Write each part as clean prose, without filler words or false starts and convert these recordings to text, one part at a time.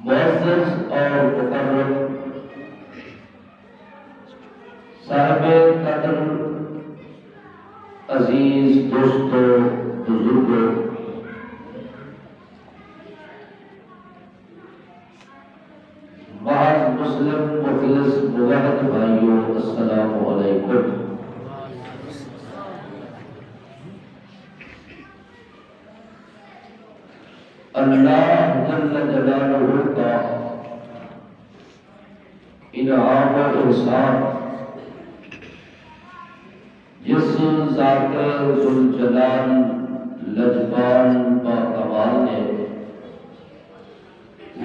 معزز اور مکرم صاحب قدر عزیز دوستوں بزرگوں، بعض مسلم مخلص موحد بھائیوں، السلام علیکم۔ اللہ جل جلالہ کا انعام و احسان جس ذات ذوالجلال لجپال باکمال نے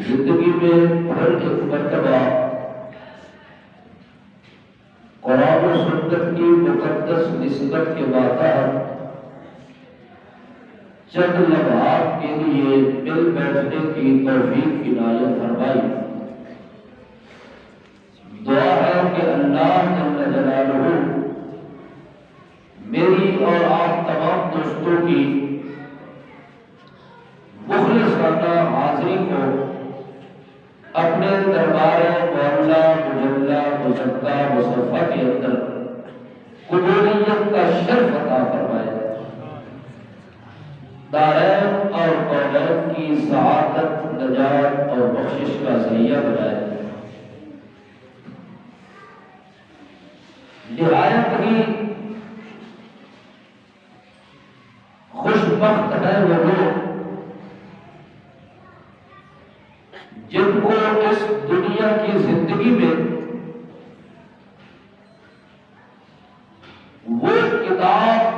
زندگی میں ہر ایک مرتبہ قرآن و سنت کی مقدس نسبت کے بعد چند لمحات کے لیے مل بیٹھنے کی توفیق عنایت فرمائی۔ دعا ہے کہ اللہ جل جلالہ میری اور آپ تمام دوستوں کی مخلصانہ حاضری کو اپنے دربار معاملہ مجلہ مزکہ مصطفیٰ کے اندر قبولیت کا شرف عطا فرمائے، دارین اور کونین کی سعادت، نجات اور بخشش کا ذریعہ بنائے۔ نہایت ہی خوش بخت ہے وہ لوگ جن کو اس دنیا کی زندگی میں وہ کتاب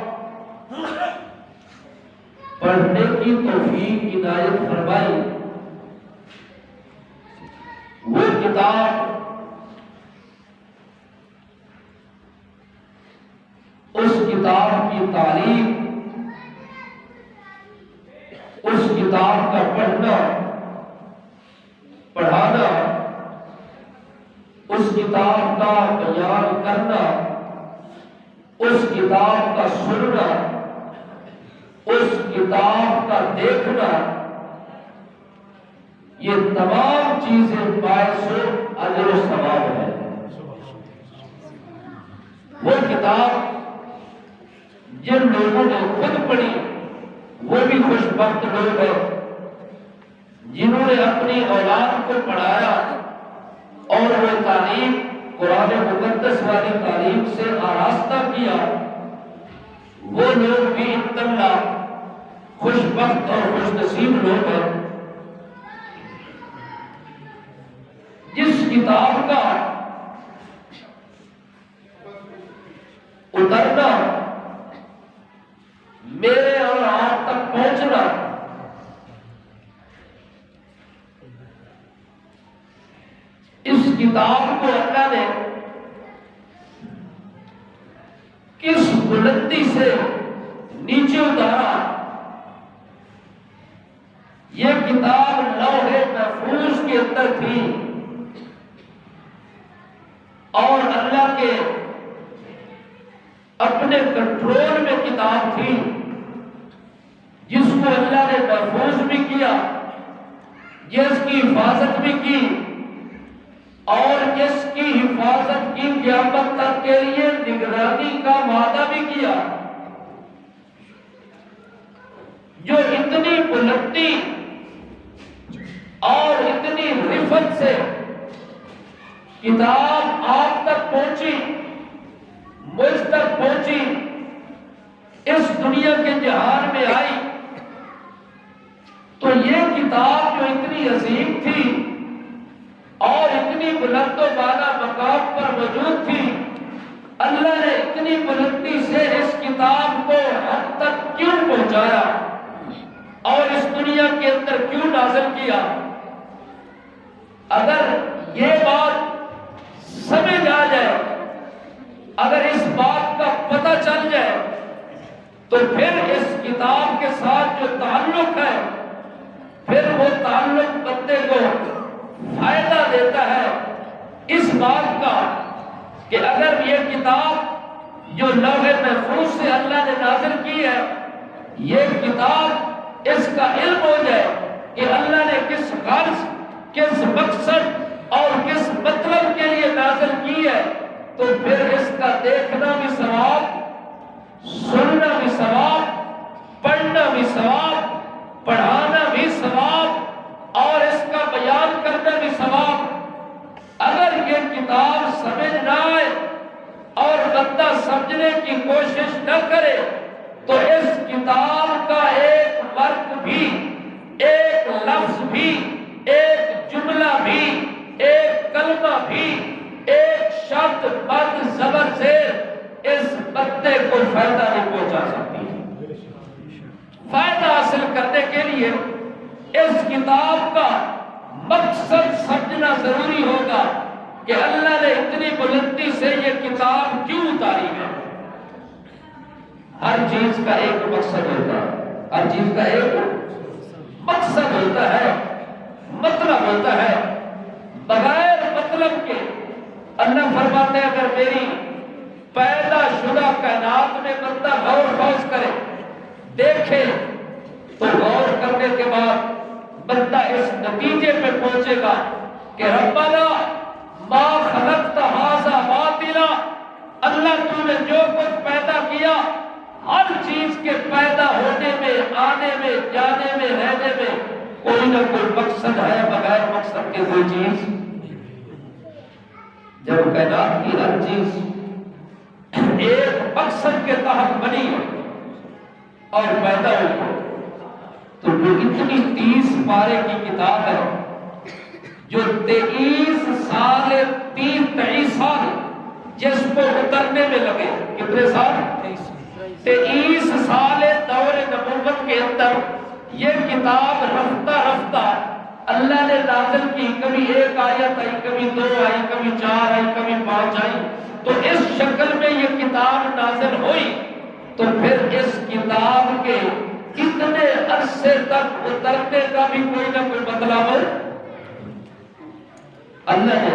پڑھنے کی توفیق عنایت فرمائی، وہ کتاب اس کتاب کی تعلیم، اس کتاب کا پڑھنا پڑھانا، اس کتاب کا بیان کرنا، اس کتاب کا سننا، اس کتاب کا دیکھنا، یہ تمام چیزیں باعث اجر و ثواب ہے۔ وہ کتاب جن لوگوں نے خود پڑھی وہ بھی خوش بخت لوگ ہیں، جنہوں نے اپنی اولاد کو پڑھایا اور وہ تعلیم قرآن مقدس والی تعلیم سے آراستہ کیا، وہ لوگ بھی انشاءاللہ خوش بخت اور خوش نصیب لوگ ہیں۔ جس کتاب کا اترنا، میرے اور آپ تک پہنچنا، اس کتاب کو اللہ نے کس بلندی سے نیچے اتارا، یہ کتاب لوح محفوظ کے اندر تھی اور اللہ کے اپنے کنٹرول میں کتاب تھی، جس کو اللہ نے محفوظ بھی کیا، جس کی حفاظت بھی کی اور جس کی حفاظت کی قیامت تک کے لیے نگرانی کا وعدہ بھی کیا، جو اتنی بلندی اور اتنی رفت سے کتاب آپ تک پہنچی، مجھ تک پہنچی، اس دنیا کے جہان میں آئی، تو یہ کتاب جو اتنی عظیم تھی اور اتنی بلند و بالا مقام پر موجود تھی، اللہ نے اتنی بلندی سے اس کتاب کو ہم تک کیوں پہنچایا اور اس دنیا کے اندر کیوں نازل کیا؟ اگر یہ بات سمجھ آ جائے، اگر اس بات کا پتہ چل جائے، تو پھر اس کتاب کے ساتھ جو تعلق ہے، پھر وہ تعلق بندے کو فائدہ دیتا ہے اس بات کا کہ اگر یہ کتاب جو لوح محفوظ سے اللہ نے نازل کی ہے، یہ کتاب اس کا علم ہو جائے کہ اللہ نے کس غرض، کس مقصد اور کس مطلب کے لیے نازل کی ہے، تو پھر اس کا دیکھنا بھی ثواب، سننا بھی ثواب، پڑھنا بھی ثواب، پڑھانا بھی ثواب اور اس کا بیان کرنا بھی ثواب۔ اگر یہ کتاب سمجھ نہ آئے اور بندہ سمجھنے کی کوشش نہ کرے تو اس کتاب کا ایک ورق بھی، ایک لفظ بھی، ایک جملہ بھی، ایک کلمہ بھی، ایک شبد مد زبر سے اس بندے کو فائدہ نہیں پہنچا سکتی۔ فائدہ حاصل کرنے کے لیے اس کتاب کا مقصد سمجھنا ضروری ہوگا کہ اللہ نے اتنی بلندی سے یہ کتاب کیوں اتاری ہے۔ ہر چیز کا ایک مقصد ہوتا ہے، ہر چیز کا ایک مقصد ہوتا ہے، مطلب ہوتا ہے۔ بغیر مطلب کے اللہ فرماتے ہیں اگر میری پیدا شدہ کائنات میں بندہ غور خوض کرے، دیکھے، تو غور کرنے کے بعد بندہ اس نتیجے پہ پہنچے گا کہ ربنا ما خلقت ھذا باطلا، اللہ تو نے جو کچھ پیدا کیا ہر چیز کے پیدا ہونے میں، آنے میں، جانے میں، رہنے میں کوئی نہ کوئی مقصد ہے، بغیر مقصد کے کوئی چیز۔ جب کائنات کی ہر چیز ایک مقصد کے تحت بنی اور پیدا ہوئی تو جو اتنی 30 پارے کی کتاب ہے جو 23 سال 23 سال جس کو اترنے میں لگے، کتنے سال؟ 23 سال دور نبوت کے اندر یہ کتاب رفتہ رفتہ اللہ نے نازل کی۔ کبھی ایک آیت آئی، کبھی 2 آئی، کبھی 4 آئی، کبھی 5 آئی، تو اس شکل میں یہ کتاب نازل ہوئی۔ تو پھر اس کتاب کے کتنے عرصے تک اترنے کا بھی کوئی نہ کوئی مطلب اللہ نے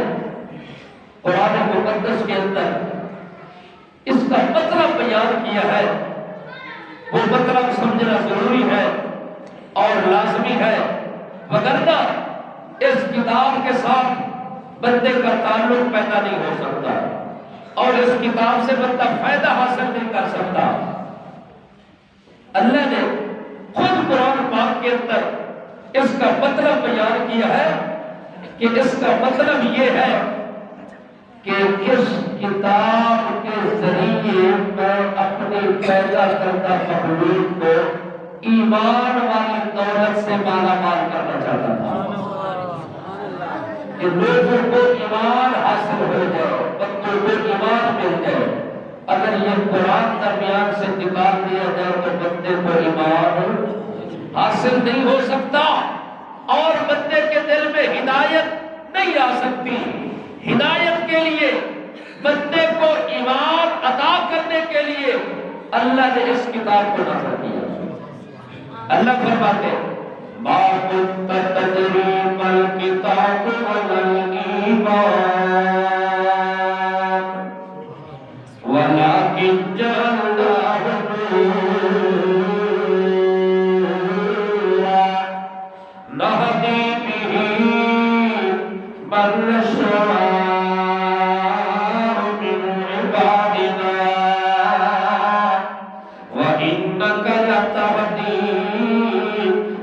قرآن مقدس کے اندر اس کا مطلب بیان کیا ہے۔ وہ مطلب سمجھنا ضروری ہے اور لازمی ہے، وگرنہ اس کتاب کے ساتھ بندے کا تعلق پیدا نہیں ہو سکتا اور اس کتاب سے بندہ فائدہ حاصل نہیں کر سکتا۔ اللہ نے خود قرآن پاک کے اندر اس کا مطلب بیان کیا ہے کہ اس کا مطلب یہ ہے کہ اس کتاب کے ذریعے میں اپنی پیدا کردہ مخلوق کو ایمان والی دولت سے مالا مال کرنا چاہتا تھا کہ لوگوں کو ایمان حاصل ہو جائے، بندوں کو ایمان مل جائے۔ اگر یہ قرآن درمیان سے نکال دیا جائے تو بندے کو ایمان حاصل نہیں ہو سکتا اور بندے کے دل میں ہدایت نہیں آ سکتی۔ ہدایت کے لیے، بندے کو ایمان عطا کرنے کے لیے اللہ نے اس کتاب کو نازل کیا۔ اللہ فرماتے ہیں ما كنت تدري ما الكتاب ولا الإيمان ولكن جعلناه نورا نهدي به من نشاء من عبادنا وإنك لتهدي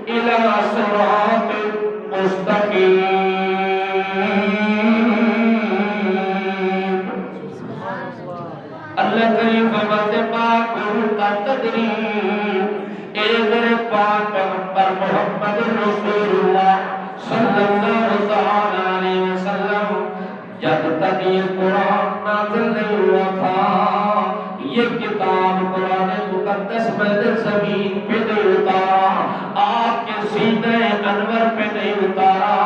إلى صراط مستقيم۔ اللہ کریم فرماتے ما كنت تدري، اے میرے پاک پیغمبر محمد رسول اللہ صلی اللہ تعالی علیہ وسلم، جب تک یہ قرآن نازل نہیں ہوا تھا، یہ کتاب قرآن مقدس میں زمین پہ نہیں اتارا، آپ کے سینے انور پہ نہیں اتارا،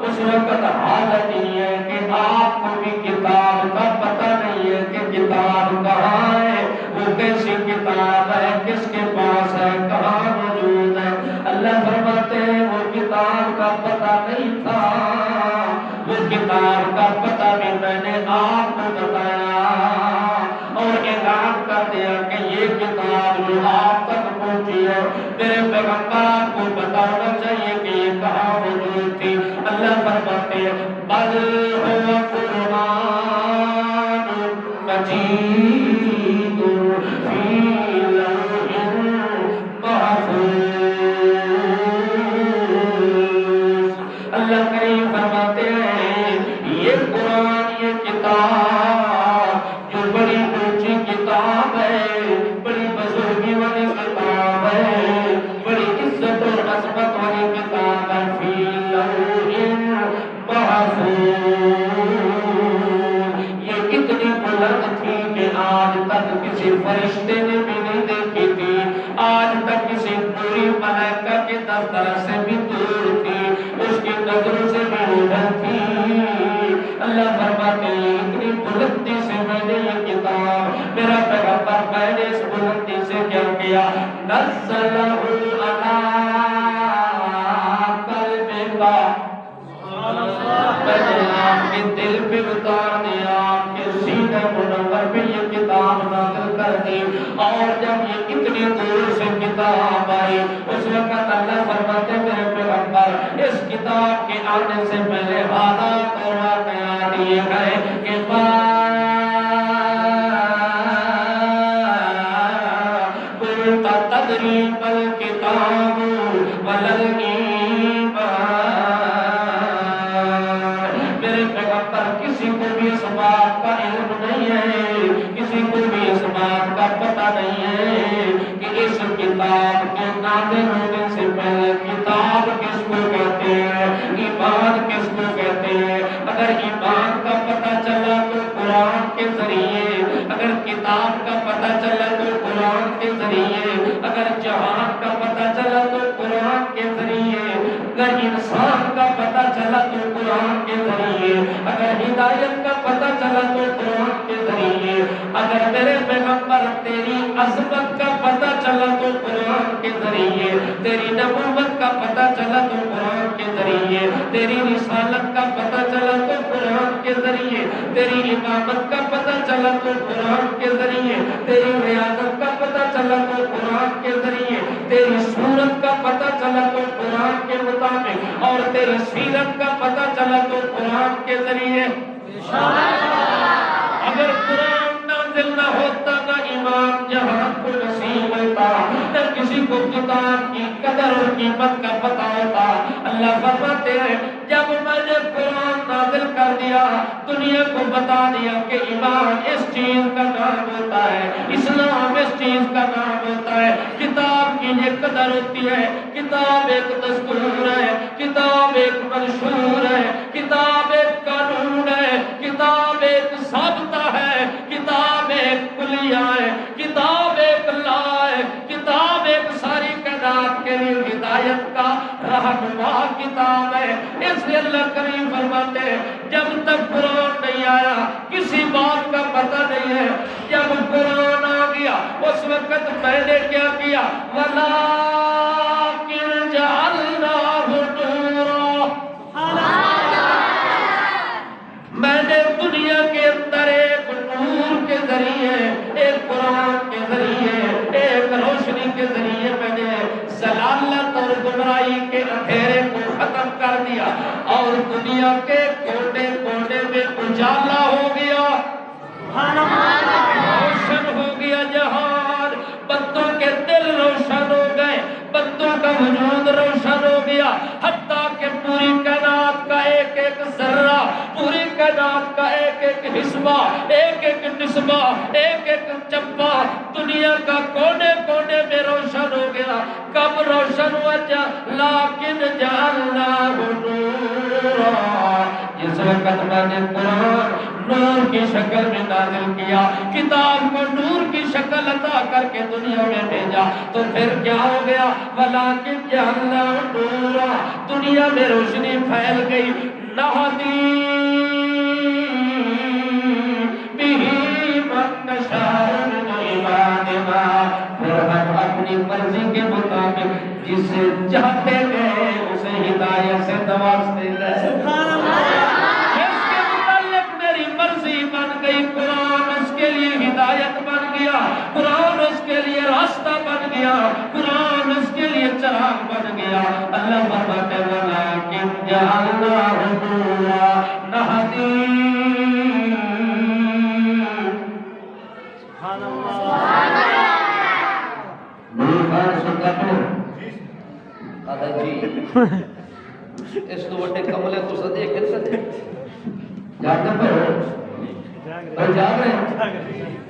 اس وقت حالت یہ ہے کہ آپ کو بھی کتاب کا پتہ نہیں ہے کہ کتاب کہاں ہے، وہ کیسی کتاب ہے، کس کے پاس ہے، کہاں موجود ہے۔ اللہ فرماتے ہیں وہ کتاب کا پتہ نہیں تھا، وہ کتاب کا پتہ بھی میں نے آپ کو بتایا اور اعلان کر دیا کہ یہ کتاب جو آپ تک پہنچی ہے میرے پیغمبر آپ کو بتانا چاہیے کہ یہ کہاں موجود تھی۔ اللہ فرماتے ہیں بل هو قرآن مجید کسی فرشتے نے بھی نہیں دیکھی تھی، آج تک کسی پوری ملائکہ کے دفتر سے بھی دور تھی، اس کی نظروں سے بھی اوجھل تھی۔ اللہ فرماتے ہیں اتنی بلندی سے میں نے یہ کتاب، میرا پیغمبر میں نے اس بلندی سے کیا کیا، نزلہ علی قلبک، میں نے آپ کے دل پہ اتار دیا، آپ کے سینہ منور پہ یہ کتاب نازل کر دی۔ اور جب یہ اتنی دور سے کتاب آئی، اس وقت اللہ فرماتے میرے پیغمبر اس کتاب کے آنے سے پہلے حالات اور واقعات یہ ہے کہ تدریب الکتاب ولل ایمان، میرے پیغمبر کسی کو بھی اس بات کا علم نہیں ہے، کسی کو بھی اس بات کا پتہ نہیں ہے کہ اس کتاب کے نازل ہونے سے پہلے کتاب کس کو کہتے ہیں، ایمان کس کو کہتے ہیں۔ اگر ایمان کا پتہ چلا تو قرآن کے ذریعے، اگر کتاب کا پتہ چلا تو قرآن کے ذریعے، اگر جہان کا پتہ چلا تو قرآن کے ذریعے، اگر انسان کا پتہ چلا تو قرآن کے ذریعے، اگر ہدایت کا پتہ چلا تو قرآن کے ذریعے، اگر میرے پیغمبر تیری عظمت کا پتہ چلا تو قرآن کے ذریعے، تیری نبوت کا پتہ چلا تو قرآن کے ذریعے، تیری رسالت کا پتہ چلا تو قرآن کے ذریعے، تیری امامت کا پتہ چلا تو قرآن کے ذریعے، تیری ریاضت کا پتہ چلا تو قرآن کے ذریعے، تیری صورت کا پتہ چلا تو قرآن کے مطابق، اور تیری سیرت کا پتہ چلا تو قرآن کے ذریعے۔ اگر قرآن نازل نہ ہوتا، نہ ایمان جہان کو نصیب ہوتا، نہ کسی کو کتاب کی قدر اور قیمت کا پتہ ہوتا۔ اللہ فرماتے ہیں جب میں نے قرآن نازل کر دیا، دنیا کو بتا دیا کہ ایمان اس چیز کا نام ہوتا ہے، اسلام اس چیز کا نام ہوتا ہے، کتاب کی یہ قدر ہوتی ہے، کتاب ایک دستور ہے، کتاب ایک منشور ہے، کتاب ایک قانون ہے، کتاب ایک ضابطہ ہے، کتاب ایک کلیہ ہے، کتاب ایک لا ہے، کتاب ایک ساری کائنات کے لیے ہدایت کا رہنما کتاب ہے۔ اس لیے اللہ کریم فرماتے ہیں جب تک قرآن نہیں آیا کسی بات کا پتہ نہیں ہے، جب قرآن آ گیا اس وقت میں نے کیا کیا، وَلَٰكِنْ جَعَلْنَاهُ نُورًا، میں نے دنیا کے اندر ایک نور کے ذریعے، ایک قرآن کے ذریعے، ایک روشنی کے ذریعے میں نے ضلالت اور گمراہی کے اندھیرے کو ختم کر دیا، اور دنیا کے کونے کونے میں اجالا ہو گیا، روشن ہو گیا جہان، بندوں کے دل روشن ہو گئے، بندوں کا وجود روشن ہو گیا، حتیٰ کہ پوری کائنات کا ایک ایک ذرہ، پوری کائنات کا ایک ایک حصہ، ایک ایک نسبہ، ایک ایک چپا دنیا کا کونے کونے میں روشن ہو گیا۔ کب روشن ہوا؟ لیکن جعلناہ نورا، جس وقت میں نے قرآن نور کی شکل میں نازل کیا، کتاب کو نور کی شکل عطا کر کے دنیا میں بھیجا، تو پھر کیا ہو گیا؟ ولیکن جعلناہ نورا، دنیا میں روشنی پھیل گئی، نہدی بہ من نشاء من عبادنا، پھر ہم اپنی مرضی کے مطابق جسے چاہتے گئے اسے ہدایت سے نوازتے گئے۔ سبحان اللہ، اس کے متعلق میری مرضی بن گئی، قرآن اس کے لیے ہدایت بن گیا، قرآن اس کے لیے راستہ بن گیا، قرآن اس کے لیے چراغ بن گیا۔ اللہ فرماتے ہیں لیکن جعلناہ نورا نہدی، سبحان اللہ، نور خان سنتا پڑھو جی اس تو وڈے کملے تو سدے کر سکتے جاگتے پر جاگ رہے ہیں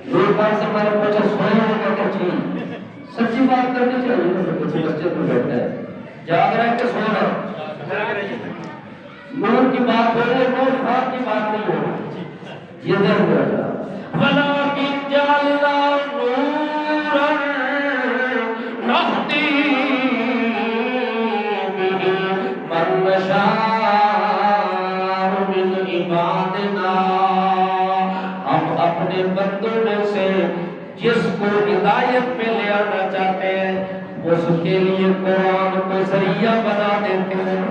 نور خان سے ہمارے پوچھا سوئے ہوگا کہ چیز سچی بات کرنی چاہیے، مسجد میں بیٹھا ہے جاگ رہا ہے کہ سو رہا ہے، نور کی بات ہو رہی ہے، نور خان کی بات نہیں ہو رہی، یہ در بیٹھا وَلَٰكِنْ جَعَلْنَاهُ اپنے بندوں میں سے جس کو ہدایت میں لے آنا چاہتے ہیں اس کے لیے قرآن کو ذریعہ بنا دیتے ہیں.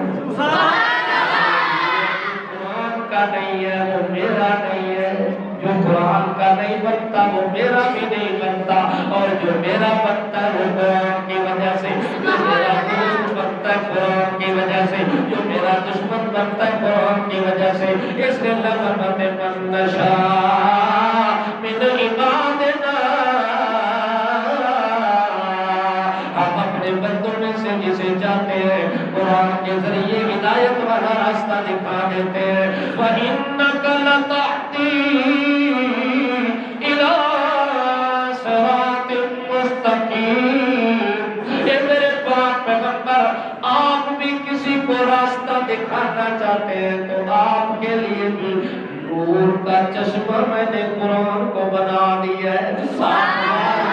قرآن کا نہیں ہے وہ میرا نہیں ہے، جو قرآن کا نہیں بنتا وہ میرا بھی نہیں بنتا، اور جو میرا بنتا ہے وہ قرآن کی وجہ سے، جو میرا دوست بنتا ہے قرآن کی وجہ سے، جو میرا دشمن بنتا ہے قرآن کی وجہ سے. اس نے لغمت من نشاء من عبادنا، ہم اپنے بندوں میں سے جسے چاہتے ہیں قرآن کے ذریعے ہدایت والا راستہ دکھا دیتے ہیں. وَإِنَّكَ لَتَهْدِي إِلَىٰ صِرَاطٍ مُسْتَقِيمٍ. اے میرے پاک پیغمبر، آپ بھی کسی کو راستہ دکھانا چاہتے ہیں تو آپ کے لیے بھی نور کا چشمہ میں نے قرآن کو بنا دیا ہے.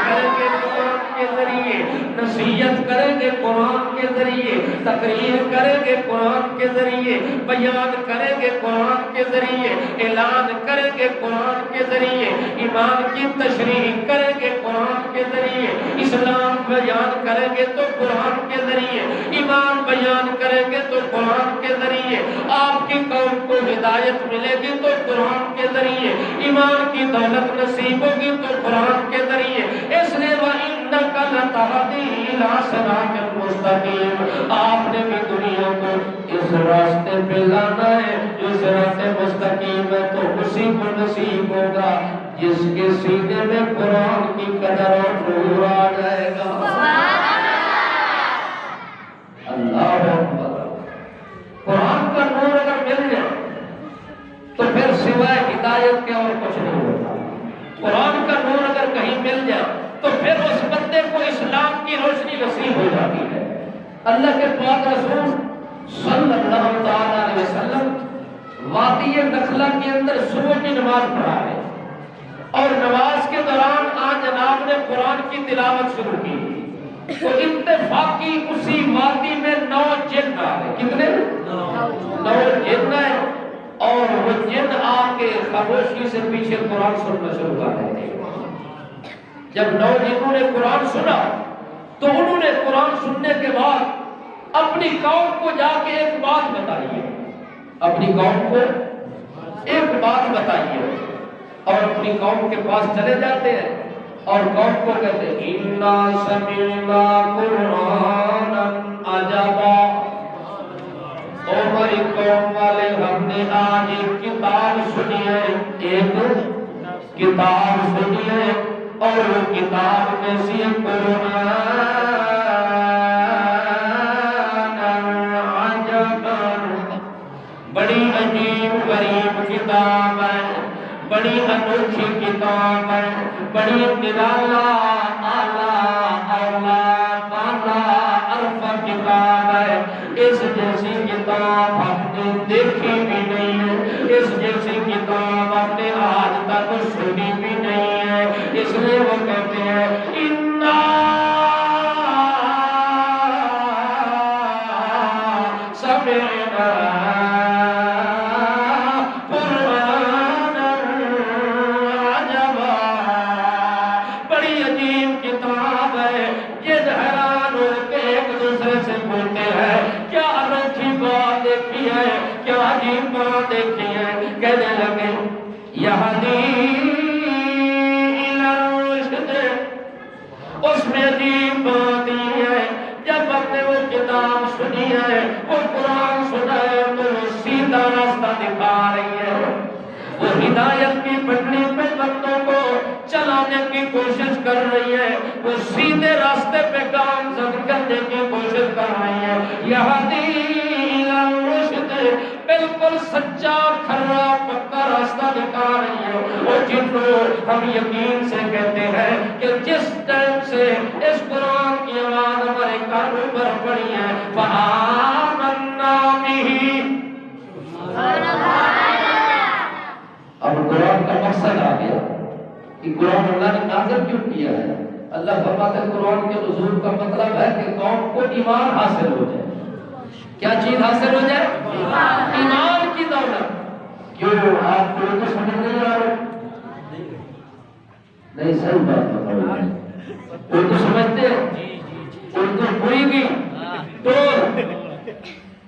کریں گے قرآن کے ذریعے، نصیحت کریں گے قرآن کے ذریعے، تقریر کریں گے قرآن کے ذریعے، بیان کریں گے قرآن کے ذریعے، اعلان کریں گے قرآن کے ذریعے، ایمان کی تشریح کریں گے قرآن کے ذریعے، اسلام بیان کریں گے تو قرآن کے ذریعے، ایمان بیان کریں گے تو قرآن کے ذریعے، آپ کی قوم کو ہدایت ملے گی تو قرآن کے ذریعے، ایمان کی دولت نصیب ہوگی تو قرآن کے ذریعے. اس لیے وَإِنَّكَ لَتَهْدِي إِلَىٰ صِرَاطٍ مُسْتَقِيمٍ. آپ نے بھی دنیا کو اس راستے پہ لانا ہے جو صراط مستقیم ہے، تو اسی کو نصیب ہوگا جس کے سینے میں قرآن کی قدر اور نور آ جائے گا. اللہ اکبر. قرآن کا نور اگر مل جائے تو پھر سوائے ہدایت کے اور کچھ نہیں ہوتا. قرآن کا نور اگر کہیں مل جائے تو پھر اس بندے کو اسلام کی روشنی نصیب ہو جاتی ہے. اللہ کے پاک رسول صلی اللہ تعالی علیہ وسلم وادی نخلہ کے اندر صبح کی نماز پڑھا رہے اور نماز کے دوران آج جناب نے قرآن کی تلاوت شروع کی تو اتفاقی اسی وادی میں 9 جن آ گئے. کتنے؟ 9 جن آئے اور وہ جن آ کے خاموشی سے پیچھے قرآن سننا شروع کر دیتے. جب 9 جنوں نے قرآن سنا تو انہوں نے قرآن سننے کے بعد اپنی قوم کو جا کے ایک بات بتائی ہے، اپنی قوم کو ایک بات بتائی ہے اور اپنی قوم کے پاس چلے جاتے ہیں اور قوم کو کہتے ہیں اِنَّا سَمِعْنَا قُرْآنًا عَجَبًا. او ہماری قوم والے، ہم نے آج ایک کتاب سنی ہے، ایک کتاب سنی ہے اور وہ کتاب کیسی ہے؟ قرآن عجبا. بڑی عجیب غریب کتاب ہے، بڑی انوکھی کتاب ہے، بڑی نرالا اعلیٰ اولا بالا عرفہ کتاب ہے. اس جیسی کتاب ہم نے دیکھی بھی نہیں ہے، اس جیسی کتاب ہم نے آج تک سنی بھی نہیں ہے. اس لیے وہ کہتے ہیں اِنَّا سَمِعْنَا قُرْآنًا عَجَبًا. بڑی عجیب کتاب ہے. یہ حیران ہو کے ایک دوسرے سے بولتے ہیں کیا انوکھی بات دیکھی ہے، کیا عجیب بات دیکھی ہے. کہنے لگے یہدی اس میں عجیب بات یہ ہے جب ہم نے وہ کتاب سنی ہے، وہ قرآن سنا ہے تو وہ سیدھا راستہ دکھا رہی ہے. وہ ہدایت کی پٹڑی پہ بندوں کو چلانے کی کوشش کر رہی ہے، وہ سیدھے راستے پہ گامزن کرنے کی کوشش کر رہی ہے. یہدی الی الرشد، بالکل سچا کھرا پکا راستہ دکھا رہی ہے. وہ جنوں ہم یقین سے کہتے ہیں کہ جس ٹائم سے اس قرآن کی آواز ہمارے کانوں پر پڑی ہے فآمنا بہ. اب قرآن کا مقصد آ گیا کہ قرآن اللہ نے نازل کیوں کیا ہے. اللہ فرماتے ہیں قرآن کے نزول کا مطلب ہے کہ قوم کو ایمان حاصل ہو جائے. کیا چیز حاصل ہو جائے؟ ایمان کی دولت. کیوں آپ کو تو سمجھ نہیں آ رہے؟ صحیح بات بتاؤ. اردو سمجھتے ہو؟ اردو پوری کی ٹول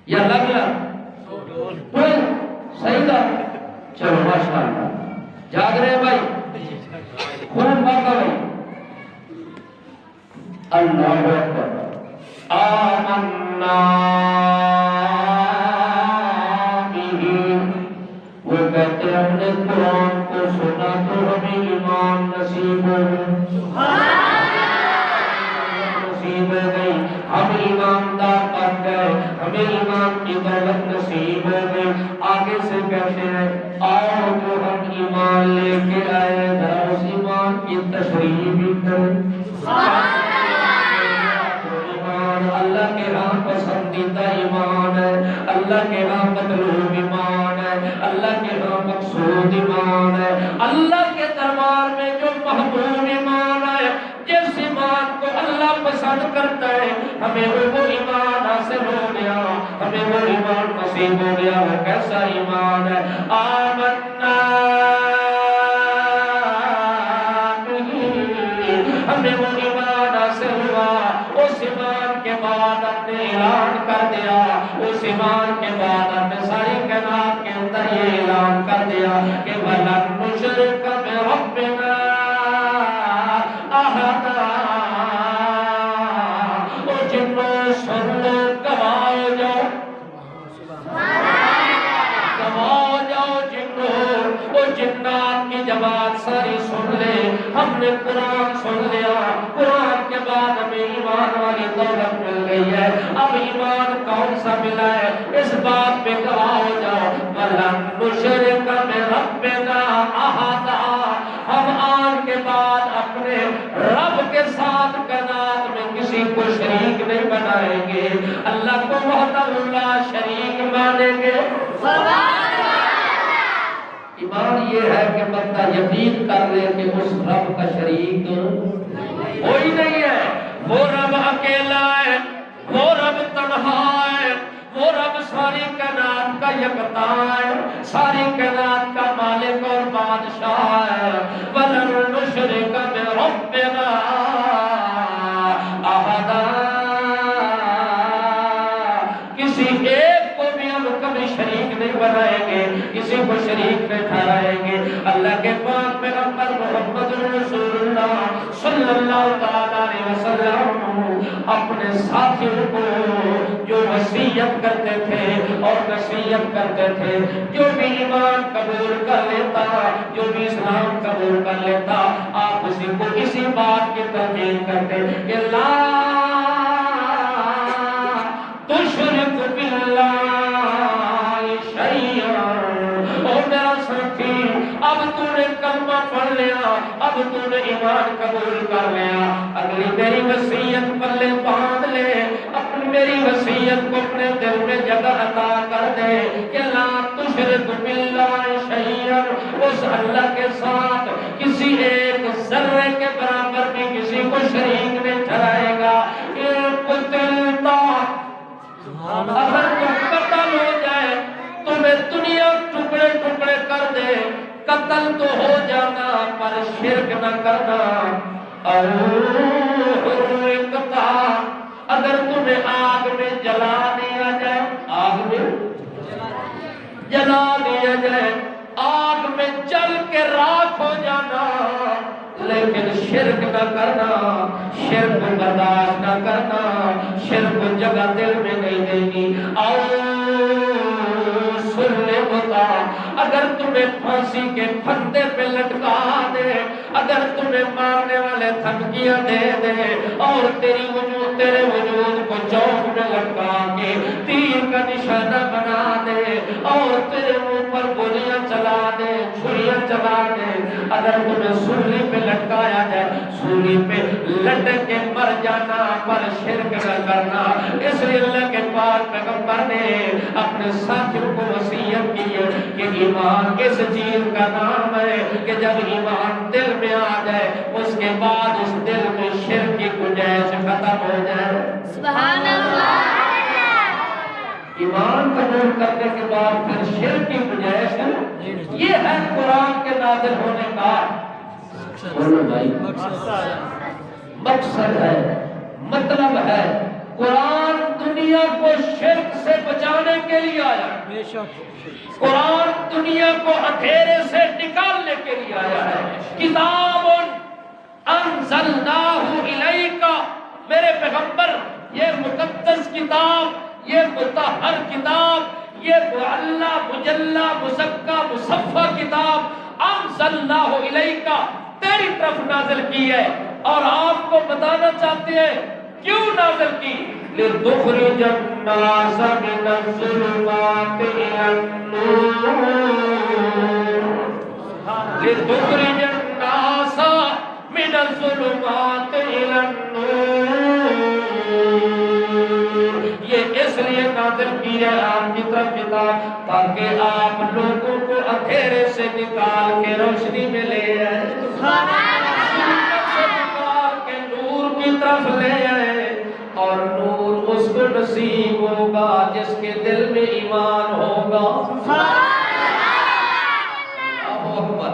یا لگ ٹول صحیح تھا. چلو ماشاء اللہ جاگ رہے بھائی خوب باقا بھائی. اللہ اکبر. آمنا به. وہ کہتے ہم نے قرآن کو سنا تو ہمیں ایمان نصیب ہو گئی. ہم ایماندار بن گئے. ہمیں ایمان کی دولت نصیب ہو گئی. آگے سے کہتے ہیں آؤ جو ہم ایمان لے کے آئے اس ایمان کی تشریح بھی کریں. اللہ کے ہاں پسندیدہ ایمان ہے. اللہ کے ہاں مطلوب ایمان ہے. اللہ کے ہاں مقصود ایمان ہے. اللہ کے دربار میں جو محبوب ایمان ہے, جس ایمان کو اللہ پسند کرتا ہے, ہمیں وہ ایمان حاصل ہو گیا. ہمیں وہ ایمان نصیب ہو گیا. وہ کیسا ایمان ہے؟ آمنا. ہمیں وہ ایمان حاصل ہوا. اس ایمان کے بعد ہم نے اعلان کر دیا. اس ایمان کے بعد ہم نے ساری کائنات کے اندر یہ اعلان کر دیا کہ وَلَن نُشْرِكَ بِرَبِّنَا أَحَدًا. او جنوں سن لو, گواہ جاؤ, گواہ جاؤ جنوں. او جنات کی جماعت ساری سن لے. ہم نے قرآن سن لیا. قرآن کے بعد ہمیں ایمان والی دولت مل گئی ہے. اب ایمان کون سا ملا ہے اس بات پہ گواہ ہو جاؤ. وَلَن نُشْرِكَ بِرَبِّنَا أَحَدًا. ہم آج کے بعد اپنے رب کے ساتھ کائنات میں کسی کو شریک نہیں بنائیں گے. اللہ کو وحدہ لا شریک مانیں گے. ایمان یہ ہے کہ بندہ یقین کر لے کہ اس رب کا شریک کوئی نہیں ہے. وہ رب اکیلا ہے. وہ رب تنہا ہے. وہ رب ساری کائنات کا یکتا ہے. ساری کائنات کا مالک اور بادشاہ ہے. وَلَن نُشْرِكَ بِرَبِّنَا أَحَدًا. کسی ایک کو بھی ہم کبھی شریک نہیں بنائیں گے. کسی کو شریک نہیں ٹھہرائیں گے. اللہ کے پاک پیغمبر محمد رسول اللہ صلی اللہ تعالیٰ علیہ وسلم اپنے ساتھیوں کو جو وصیت کرتے تھے اور نصیحت کرتے تھے, جو بھی ایمان قبول کر لیتا, جو بھی اسلام قبول کر لیتا, آپ اسی کو اسی بات کی تلقین کرتے کہ لا تشرک باللہ شیئا. او میرا ساتھی, اب تو نے کلمہ پڑھ لیا, اب تو نے ایمان قبول کر لیا, اگلی میری وصیت پلے باندھ لے. اپنی میری وصیت کو اپنے دل میں جگہ عطا کر دے کہ لا تشرک باللہ شیئا. اس اللہ کے ساتھ کسی ایک ذرے کے برابر بھی کسی کو شریک نہیں ٹھہرائے گا. اگر تو قتل ہو جائے, تمہیں دنیا ٹکڑے ٹکڑے کر دے, قتل تو ہو جانا پر شرک نہ کرنا. اگر تمہیں آگ میں جلا دیا جائے, آگ میں جلا دیا جائے, آگ میں جل کے راکھ ہو جانا, لیکن شرک نہ کرنا, شرک برداشت نہ کرنا, شرک جگہ دل میں نہیں دینی. اگر تمہیں پھانسی کے پھندے پہ لٹکا دے, اگر تمہیں مارنے والے دھمکیاں دے دے اور تیرے وجود کو چوک میں لٹکا کے تیر کا نشانہ بنا دے اور تیرے منہ پر گولیاں چلا دے, چھریاں چلا دے, اگر تمہیں سولی پہ لٹکایا جائے, سولی پہ لٹک کے مر جانا پر شرک نہ کرنا. اس لیے اللہ کے پاک پیغمبر نے اپنے ساتھیوں کو وصیت کی ہے کہ ایمان اس چیز کا نام ہے کہ جب ایمان دل میں آ جائے اس کے بعد اس دل میں شرک کی گنجائش ختم ہو جائے. سبحان اللہ. ایمان قبول کرنے کے بعد پھر شرک کی گنجائش, یہ ہے قرآن کے نازل ہونے کا بولو بھائی، مقصد ہے، مطلب ہے قرآن دنیا کو شرک سے بچانے کے لیے آیا، قرآن دنیا کو اندھیرے سے نکالنے کے لیے آیا ہے۔ کتاب انزلناہ الیک، میرے پیغمبر یہ مقدس کتاب، یہ مطہر کتاب، یہ معلی مجلی مزکہ مصفہ کتاب انزلناہ الیک تیری طرف نازل کی ہے، اور آپ کو بتانا چاہتے ہیں کیوں نازل کی؟ لِتُخْرِجَ النَّاسَ مِنَ الظُّلُمَاتِ إِلَى النُّورِ، لِتُخْرِجَ النَّاسَ مِنَ الظُّلُمَاتِ إِلَى النُّورِ، یہ اس لیے نازل کی ہے آپ کی طرف کتاب تاکہ آپ لوگوں کو اندھیرے سے نکال کے روشنی میں لے آئے، نور کی طرف لے آئے، اور نور اس کو نصیب ہوگا جس کے دل میں ایمان ہوگا۔ اللہ اکبر،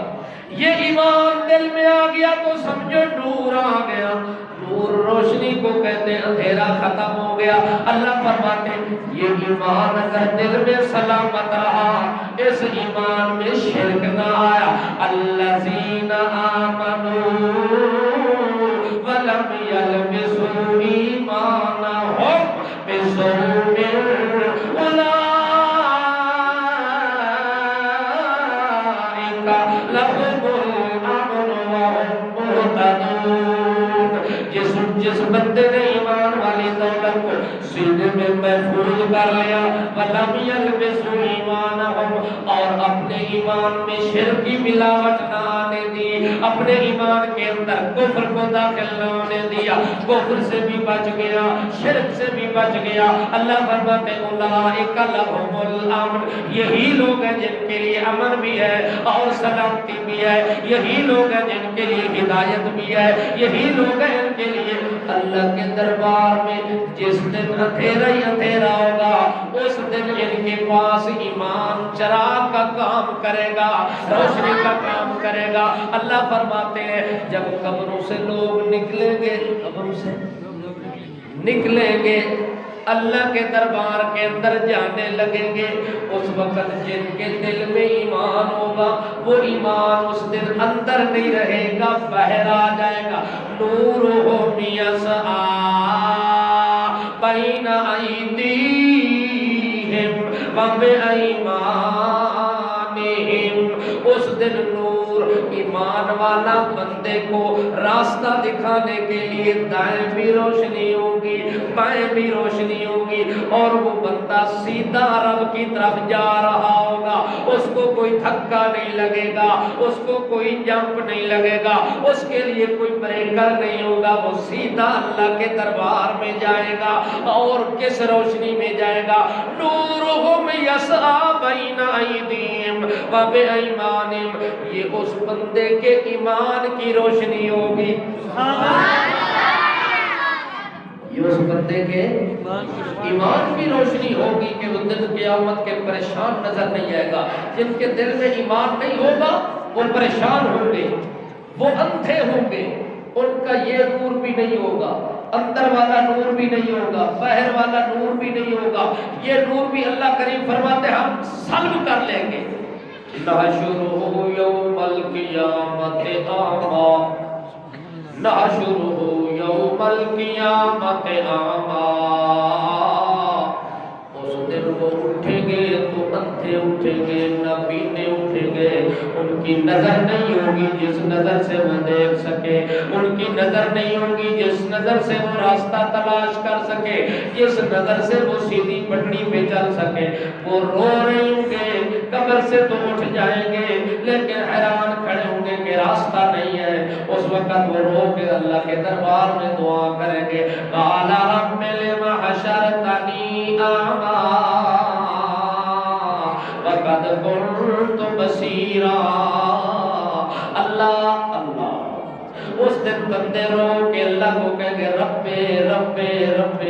یہ ایمان دل میں آ گیا تو سمجھو نور آ گیا۔ نور روشنی کو کہتے ہیں، اندھیرا ختم ہو گیا۔ اللہ فرماتے ہیں یہ ایمان اگر دل میں سلامت رہا، اس ایمان میں شرک نہ آیا، الذین آمنوا ولم یلبسوا ایمانہم بظلم اولئک لہم الامن وہم مہتدون۔ جس بندے نے ایمان والی دولت کو سینے میں محفوظ کر لیا، وَلَمْ يَلْبِسُوا إِيمَانَهُمْ، اور اپنے ایمان میں شرک کی ملاوٹ نہ آنے دی، اپنے ایمان کے اندر کفر کو داخل نہ ہونے دیا، کفر سے بھی بچ گیا، شرک سے بھی بچ گیا۔ اللہ فرماتے ہیں اولئک لہم الامن، یہی لوگ ہیں جن کے لیے امن بھی ہے اور سلامتی بھی ہے، یہی لوگ ہیں جن کے لیے ہدایت بھی ہے، یہی لوگ ہیں جن کے لیے اللہ کے دربار میں جس دن اندھیرا ہی اندھیرا ہوگا، اس دن ان کے پاس ایمان چراغ کا کام کرے گا، روشنی کا کام کرے گا۔ اللہ فرماتے ہیں جب قبروں سے لوگ نکلیں گے، قبروں سے نکلیں گے، اللہ کے دربار کے اندر جانے لگیں گے، اس وقت جن کے دل میں ایمان ہوگا وہ ایمان اس دن اندر نہیں رہے گا، باہر آ جائے گا۔ نورہم یسعیٰ بین ایدیہم وبایمانہم، اس دن نور ایمان والا بندے کو راستہ دکھانے کے لیے دائیں بھی روشنی ہوگی، بائیں بھی روشنی ہوگی، اور وہ بندہ سیدھا رب کی طرف جا رہا ہوگا، اس کو کوئی دھکا نہیں لگے گا، اس کو کوئی جمپ نہیں لگے گا، اس کے لیے کوئی بریکر نہیں ہوگا، وہ سیدھا اللہ کے دربار میں جائے گا۔ اور کس روشنی میں جائے گا؟ نورہم یسعیٰ بین ایدیہم وبایمانہم، یہ اس بندے کے ایمان کی روشنی ہوگی، یہ اس بندے کے ایمان کی روشنی ہوگی کہ وہ دن قیامت کے پریشان نظر نہیں آئے گا۔ جن کے دل میں ایمان نہیں ہوگا وہ پریشان ہوں گے، وہ اندھے ہوں گے، ان کا یہ نور بھی نہیں ہوگا، اندر والا نور بھی نہیں ہوگا، باہر والا نور بھی نہیں ہوگا، یہ نور بھی اللہ کریم فرماتے ہیں ہم سلب کر لیں گے۔ نحشرہ یوم القیامت اعمیٰ، نحشرہ یوم القیامت اعمیٰ، اس دن وہ اٹھیں گے تو اندھے اٹھیں گے، نابینے اٹھیں گے، ان کی نظر نہیں ہوگی جس نظر سے وہ دیکھ سکے، ان کی نظر نہیں ہوگی جس نظر سے وہ راستہ تلاش کر سکے، جس نظر سے وہ سیدھی پٹڑی پہ چل سکے۔ وہ رو رہے ہوں گے، قبر سے تو اٹھ جائیں گے لیکن حیران کھڑے ہوں گے کہ راستہ نہیں ہے۔ اس وقت وہ رو کے اللہ کے دربار میں دعا کریں گے، قال رب لم حشرتنی اعمیٰ وقد كنت بصیرا۔ اللہ اللہ، اس دن بندے رو کے اللہ کو کہیں گے رب رب رب،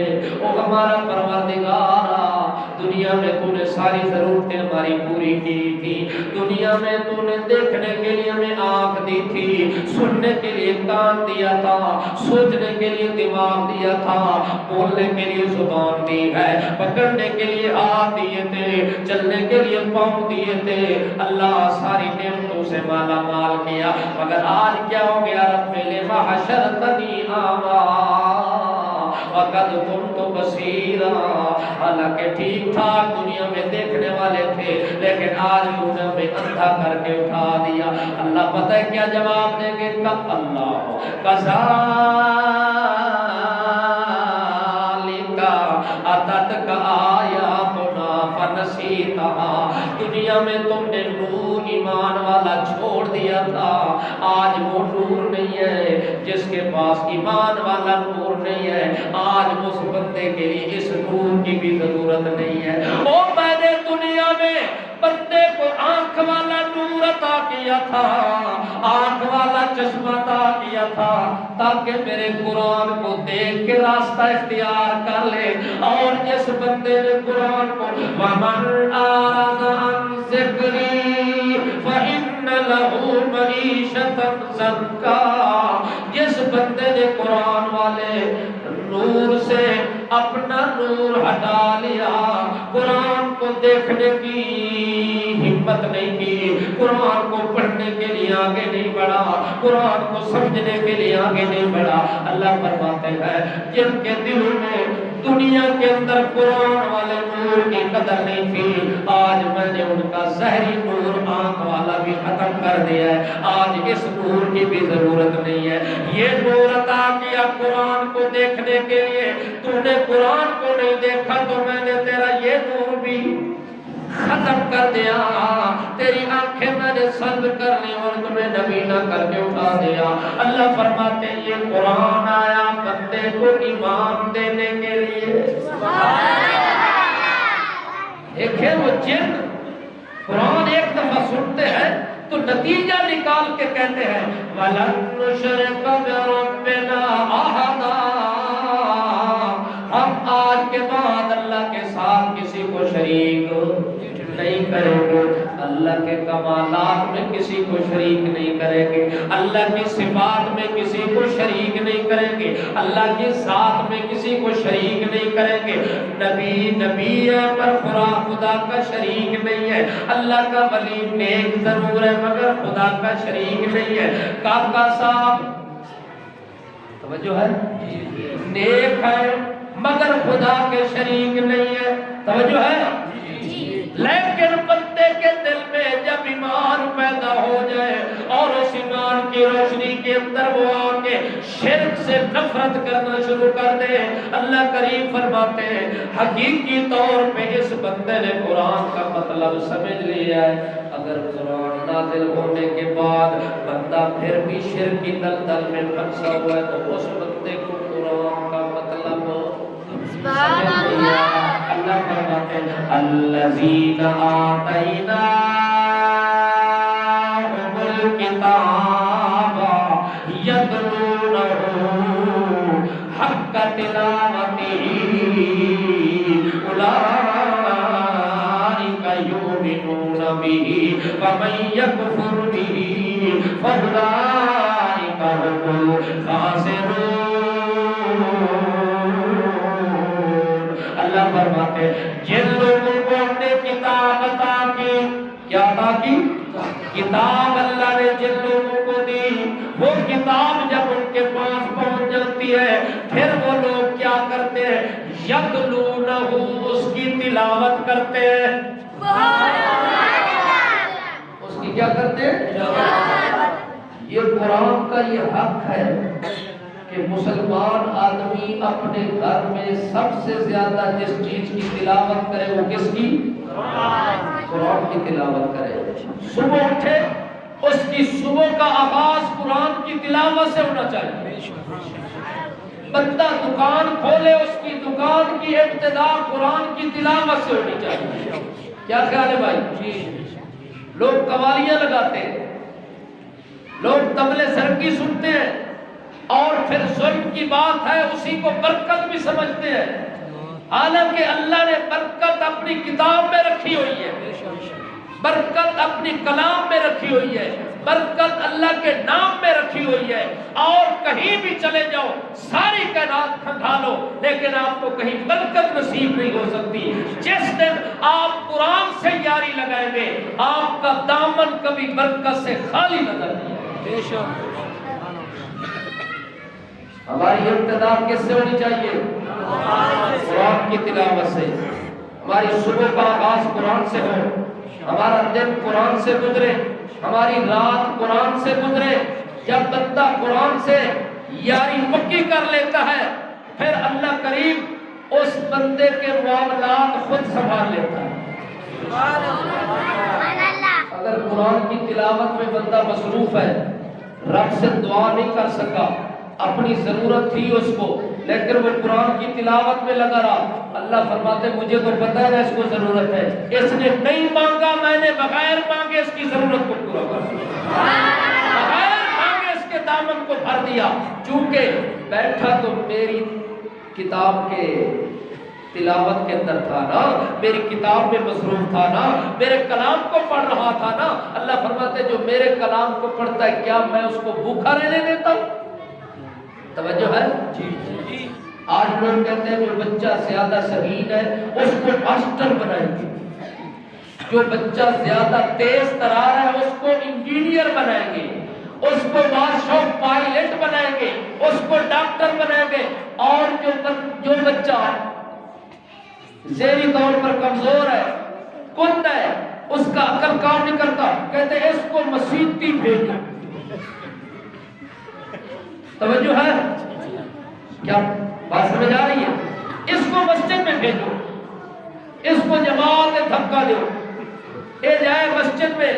او ہمارا پروردگارا، دنیا میں تو نے ساری ضرورتیں ہماری پوری کی تھی، دنیا میں تو نے دیکھنے کے لیے ہمیں آنکھ دی تھی، سننے کے لیے کان دیا تھا، سوچنے کے لیے دماغ دیا تھا، بولنے کے لیے زبان دی ہے، پکڑنے کے لیے ہاتھ دیے تھے، چلنے کے لیے پاؤں دیے تھے، اللہ ساری نعمتوں سے مالا مال کیا، مگر آج کیا ہو گیا؟ رب لما حشرتنی اعمیٰ وقد كنت بصیرا، حالانکہ ٹھیک ٹھاک دنیا میں دیکھنے والے تھے، لیکن آج انہوں نے ہمیں اندھا کر کے اٹھا دیا۔ اللہ پتہ ہے کیا جواب دیں گے؟ کب اللہ کذالک اتتک آیاتنا فنسیتہا، دنیا میں تم نے نور ایمان والا چھوڑ دیا تھا، آج وہ نور نہیں ہے، جس کے پاس ایمان والا نور نہیں ہے، آج اس بندے کے لیے اس نور کی بھی ضرورت نہیں ہے۔ او میں نے دنیا میں بندے کو آنکھ والا نور عطا کیا تھا، آنکھ والا چشمہ عطا کیا تھا، تاکہ میرے قرآن کو دیکھ کے راستہ اختیار کر لے، اور جس بندے نے قرآن کو وَمَنْ أَعْرَضَ عَنْ ذِكْرِي فَإِنَّ لَهُ مَعِيشَةً ضَنكًا، جس بندے نے قرآن والے نور سے اپنا نور ہٹا لیا، قرآن کو دیکھنے کی ہمت نہیں کی، قرآن کو پڑھنے کے لیے آگے نہیں بڑھا، قرآن کو سمجھنے کے لیے آگے نہیں بڑھا، اللہ فرماتے ہیں جن کے دلوں میں دنیا کے اندر قرآن والے نور کی قدر نہیں تھی، آج میں نے ان کا ظاہری نور آنکھ والا بھی ختم کر دیا ہے، آج اس نور کی بھی ضرورت نہیں ہے۔ یہ نور عطا کیا قرآن کو دیکھنے کے لیے، تو نے قرآن کو نہیں دیکھا تو میں نے تیرا یہ نور بھی ختم کر دیا، تیری آنکھیں میں نے سلب کر لی اور تمہیں نبینا کر کے اٹھا دیا۔ اللہ فرماتے ہیں یہ قرآن آیا بندے کو ایمان دینے کے لیے۔ دیکھیں وہ جن قرآن ایک دفعہ سنتے ہیں تو نتیجہ نکال کے کہتے ہیں وَلَن نُشْرِكَ بِرَبِّنَا أَحَدًا، ہم آج کے بعد اللہ کے ساتھ کسی کو شریک نہیں کریں گے، اللہ کے کمالات میں کسی کو شریک نہیں کریں گے، اللہ کی صفات میں کسی کو شریک نہیں کریں گے، اللہ کی ذات میں کسی کو شریک نہیں کریں گے۔ نبی نبی ہے پر خدا کا شریک نہیں ہے، اللہ کا ولی نیک ضرور ہے مگر خدا کا شریک نہیں ہے۔ کاکا صاحب توجہ ہے، نیک ہے مگر خدا کے شریک نہیں ہے، توجہ ہے، لیکن بندے کے دل میں جب ایمان پیدا ہو جائے اور اس ایمان کی روشنی کے اندر وہ آکے شرک سے نفرت کرنا شروع کر دے، اللہ کریم فرماتے ہیں حقیقی طور پہ اس بندے نے قرآن کا مطلب سمجھ لیا ہے، اگر قرآن نازل ہونے کے بعد بندہ پھر بھی شرک کی دلدل میں پھنسا ہوا ہے تو اس بندے کو قرآن کا مطلب سبحان اللہ۔ اللہ فرماتے ہیں الذین آتیناہم الکتاب یتلونہ حق تلاوتہ اولئک یؤمنون بہ ومن یکفر بہ فاولئک هم الخاسرون۔ اللہ فرماتے ہیں جن لوگوں کو ہم نے کتاب عطا کی، کیا عطا کی؟ کتاب اللہ نے جن لوگوں کو دی، وہ کتاب جب ان کے پاس پہنچ جاتی ہے پھر وہ لوگ کیا کرتے ہیں؟ یتلونہ، اس کی تلاوت کرتے ہیں۔ اس کی کیا کرتے ہیں؟ یہ قرآن کا یہ حق ہے کہ مسلمان آدمی اپنے گھر میں سب سے زیادہ جس چیز کی تلاوت کرے وہ کس کی؟ قرآن کی تلاوت کرے۔ صبح اٹھے اس کی صبح کا آغاز قرآن کی تلاوت سے ہونا چاہیے۔ بندہ دکان کھولے اس کی دکان کی ابتدا قرآن کی تلاوت سے ہونی چاہیے۔ کیا خیال ہے بھائی؟ لوگ قوالیاں لگاتے ہیں، لوگ طبلے سرکی سنتے ہیں اور پھر ظلم کی بات ہے اسی کو برکت بھی سمجھتے ہیں، حالانکہ اللہ نے برکت اپنی کتاب میں رکھی ہوئی ہے، برکت اپنی کلام میں رکھی ہوئی ہے، برکت اللہ کے نام میں رکھی ہوئی ہے، اور کہیں بھی چلے جاؤ ساری کائنات کھنگا لو لیکن آپ کو کہیں برکت نصیب نہیں ہو سکتی۔ جس دن آپ قرآن سے یاری لگائیں گے آپ کا دامن کبھی برکت سے خالی نظر نہیں آئے۔ ہماری ابتدا کس سے ہونی چاہیے؟ قرآن کی تلاوت سے۔ ہماری صبح کا آغاز قرآن سے ہو، ہمارا دن قرآن سے گزرے، ہماری رات قرآن سے گزرے۔ جب بندہ قرآن سے یاری پکی کر لیتا ہے پھر اللہ کریم اس بندے کے معاملات خود سنبھال لیتا ہے۔ اگر قرآن کی تلاوت میں بندہ مصروف ہے، رب سے دعا نہیں کر سکا، اپنی ضرورت تھی اس کو لیکن وہ قرآن کی تلاوت میں لگا رہا، اللہ فرماتے مجھے تو پتہ ہے نا اس کو ضرورت ہے، اس نے نہیں مانگا میں نے بغیر مانگے اس کی ضرورت کو پورا کر دیا، بغیر مانگے اس کے دامن کو بھر دیا۔ چونکہ بیٹھا تو میری کتاب کے تلاوت کے اندر تھا نا، میری کتاب میں مصروف تھا نا، میرے کلام کو پڑھ رہا تھا نا۔ اللہ فرماتے جو میرے کلام کو پڑھتا ہے کیا میں اس کو بھوکا رہنے دیتا ہوں؟ توجہ ہے؟ جی۔ آج لوگ کہتے ہیں جو بچہ زیادہ شہید ہے اس کو ماسٹر بنائیں گے، جو بچہ زیادہ تیز ترار ہے اس کو انجینئر بنائیں گے، اس کو مارشل پائلٹ بنائیں گے، اس کو ڈاکٹر بنائیں گے، اور جو بچہ ذہنی طور پر کمزور ہے، کند ہے، اس کا عقل کام نہیں کرتا، کہتے ہیں اس کو مسیحی بھیجو۔ توجہ ہے؟ کیا بات سمجھ آ رہی ہے؟ اس کو مسجد میں بھیجو، اس کو جماعت میں دھکا دو، یہ جائے مسجد میں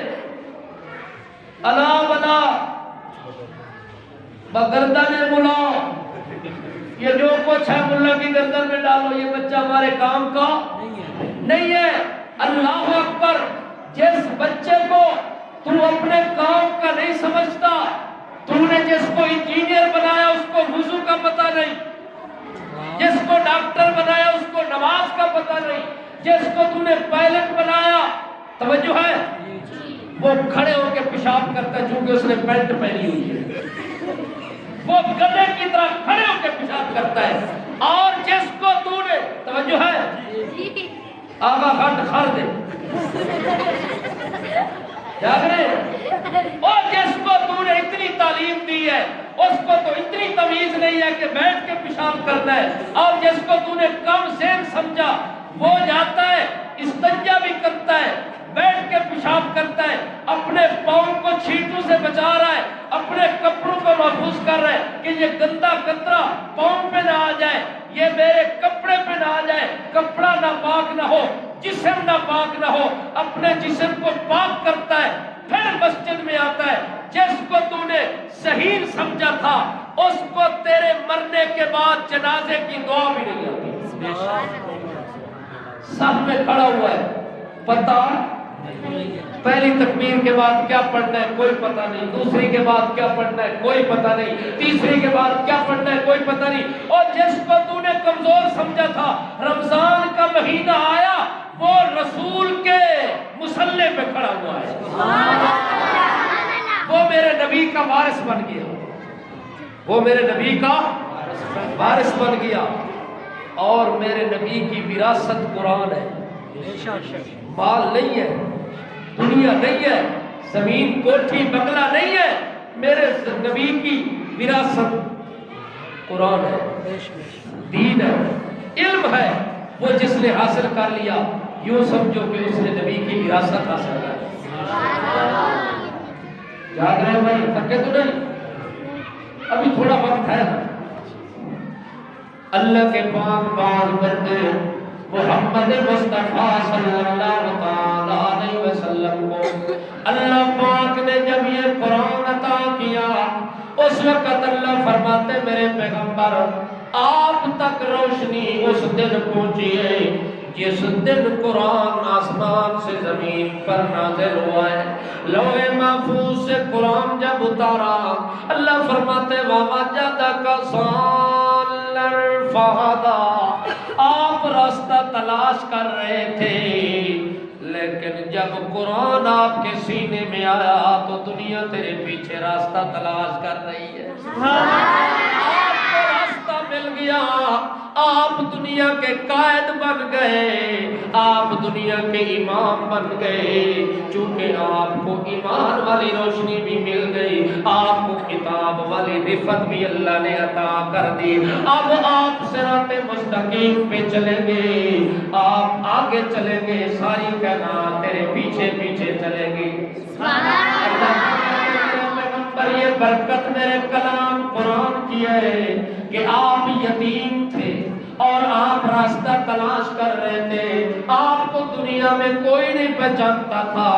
الا بلا بگردن ملا، یہ جو کچھ ہے ملا کی گردن میں ڈالو، یہ بچہ ہمارے کام کا نہیں ہے۔ اللہ اکبر، جس بچے کو تو اپنے کام کا نہیں سمجھتا، تو نے جس کو انجینئر بنایا اس کو وضو کا پتہ نہیں، جس کو ڈاکٹر بنایا اس کو نماز کا پتہ نہیں، جس کو تو نے پائلٹ بنایا، توجہ ہے، وہ کھڑے ہو کے پیشاب کرتا ہے چونکہ اس نے پینٹ پہنی ہوئی ہے، وہ گدھے کی طرح کھڑے ہو کے پیشاب کرتا ہے، اور جس کو تو نے، توجہ ہے، آگا ہٹ خر دے جاگ رہے، اور جس کو تو نے اتنی تعلیم دی ہے اس کو تو اتنی تمیز نہیں ہے کہ بیٹھ کے پیشاب کرنا ہے، اور جس کو تو نے کم ذہن سمجھا وہ جاتا ہے استنجا بھی کرتا ہے، بیٹھ کے پیشاب کرتا ہے، اپنے پاؤں کو چھینٹوں سے بچا رہا ہے، اپنے کپڑوں کو محفوظ کر رہا ہے کہ یہ گندا قطرہ پاؤں پہ نہ آ جائے، یہ میرے کپڑے پہ نہ آ جائے، کپڑا ناپاک نہ ہو، جسم ناپاک نہ ہو، اپنے جسم کو پاک کرتا ہے، پھر مسجد میں آتا ہے۔ جس کو تو نے صحیح سمجھا تھا اس کو تیرے مرنے کے بعد جنازے کی دعا بھی نہیں آتی، سب میں کھڑا ہوا ہے، پتہ پہلی تکبیر کے بعد کیا پڑھنا ہے کوئی پتہ نہیں، دوسری کے بعد کیا پڑھنا ہے کوئی پتہ نہیں، تیسری کے بعد کیا پڑھنا ہے کوئی پتہ نہیں، اور جس کو تو نے کمزور سمجھا تھا رمضان کا مہینہ آیا وہ رسول کے مصلی پہ کھڑا ہوا ہے، وہ میرے نبی کا وارث بن گیا، وہ میرے نبی کا وارث بن گیا، اور میرے نبی کی وراثت قرآن ہے، مال نہیں ہے، دنیا نہیں ہے، زمین کوٹھی بنگلہ نہیں ہے، میرے نبی کی وراثت قرآن ہے، دین ہے، علم ہے، وہ جس نے حاصل کر لیا یوں سمجھو کہ اس نے نبی کی وراثت حاصل کر لی۔ یاد رہے بھائی، تھکے تو نہیں؟ ابھی تھوڑا وقت ہے۔ اللہ کے پاک باز بندے محمد مصطفیٰ صلی اللہ علیہ وسلم کو اللہ پاک نے جب یہ قرآن عطا کیا اس وقت اللہ فرماتے میرے پیغمبر آپ تک روشنی اس دن پہنچی ہے جس دن قرآن آسمان سے زمین پر نازل ہوا ہے، لوح محفوظ سے قرآن جب اتارا اللہ فرماتے وَوَجَدَكَ ضَالًّا فہدا، آپ راستہ تلاش کر رہے تھے، لیکن جب قرآن آپ کے سینے میں آیا تو دنیا تیرے پیچھے راستہ تلاش کر رہی ہے۔ آپ کو راستہ مل گیا، آپ دنیا کے قائد بن گئے، آپ دنیا کے امام بن گئے، چونکہ آپ کو ایمان والی روشنی بھی مل گئی، آپ کو کتاب والی رفت بھی اللہ نے عطا کر دی۔ اب آپ صراط مستقیم پہ چلیں گے، آپ آگے چلیں گے، ساری کائنات تیرے پیچھے پیچھے چلے گی۔ پر یہ برکت میرے کلام قرآن کی ہے کہ آپ یتیم تھے اور آپ راستہ تلاش کر رہے تھے، آپ کو دنیا میں کوئی نہیں پہچانتا تھا،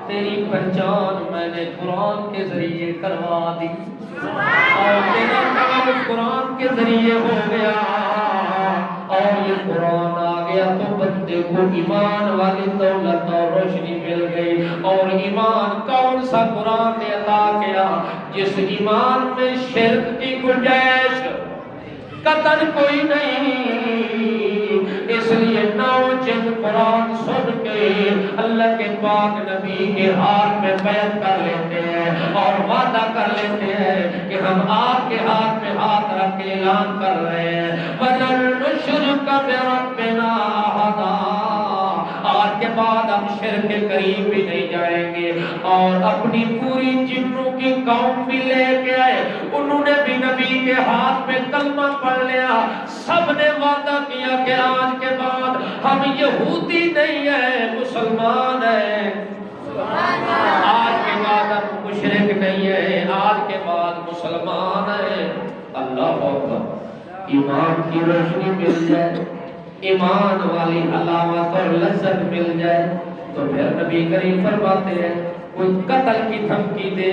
تیری پہچان میں نے قرآن کے ذریعے کروا دی، اور تیرا کام قرآن کے ذریعے ہو گیا، اور یہ قرآن آ گیا تو بندے کو ایمان والی دولت اور روشنی مل گئی۔ اور ایمان کون سا قرآن نے عطا کیا؟ جس ایمان میں شرک کی گنجائش قطن کوئی نہیں، اس لیے نو جن قرآن سن کے اللہ کے پاک نبی کے ہاتھ میں بیعت کر لیتے ہیں اور وعدہ کر لیتے ہیں کہ ہم آپ کے ہاتھ میں ہاتھ رکھ کے اعلان کر رہے ہیں وَلَن نُشْرِكَ بِرَبِّنَا أَحَدًا، آج کے بعد ہم شرک کے قریب بھی نہیں جائیں گے۔ اور اپنی پوری جنوں کی قوم بھی لے کے آئے، انہوں نے بھی نبی کے ہاتھ میں کلمہ پڑھ لیا، سب نے وعدہ کیا کہ آج کے بعد ہم یہودی نہیں ہیں، مسلمان ہیں، آج کے بعد ہم مشرک نہیں ہیں، آج کے بعد مسلمان ہیں۔ اللہ اکبر، ایمان کی روشنی مل جائے، ایمان والی حلاوت اور لذت مل جائے تو پھر نبی کریم فرماتے ہیں کوئی قتل کی دھمکی دے،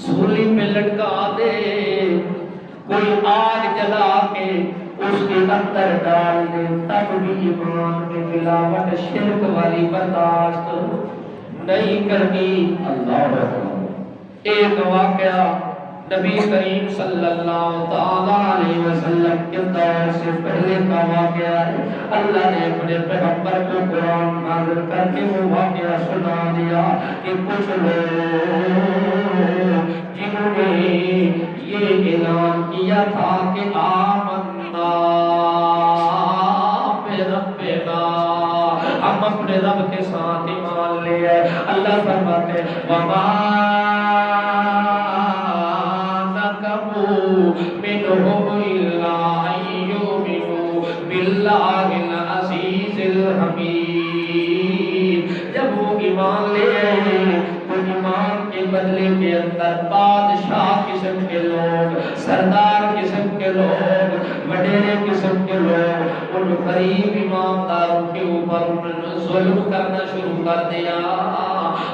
سولی پہ لٹکا دے، کوئی آگ جلا کے اس کے اندر ڈال دے، تب بھی ایمان میں ملاوٹ شرک والی برداشت نہیں کرنی۔ اللہ اکبر، ایک واقعہ نبی کریم صلی اللہ علیہ وسلم کے دور سے پہلے کا واقعہ ہے، اللہ نے اپنے پیغمبر کو قرآن نازل کر کے وہ واقعہ سنا دیا کہ کچھ لوگ جنہوں نے یہ اعلان کیا تھا کہ آمنا بربنا، ہم اپنے رب کے ساتھ ایمان لے آئے، اللہ فرماتے ہیں وما منهم إلا أن يؤمنوا بالله العزيز الحميد۔ جب وہ ایمان لے آئے تو ایمان کے بدلے کے اندر بادشاہ قسم کے لوگ، سردار قسم کے لوگ، وڈیرے قسم کے لوگ ان غریب ایمانداروں کے اوپر ظلم کرنا شروع کر دیا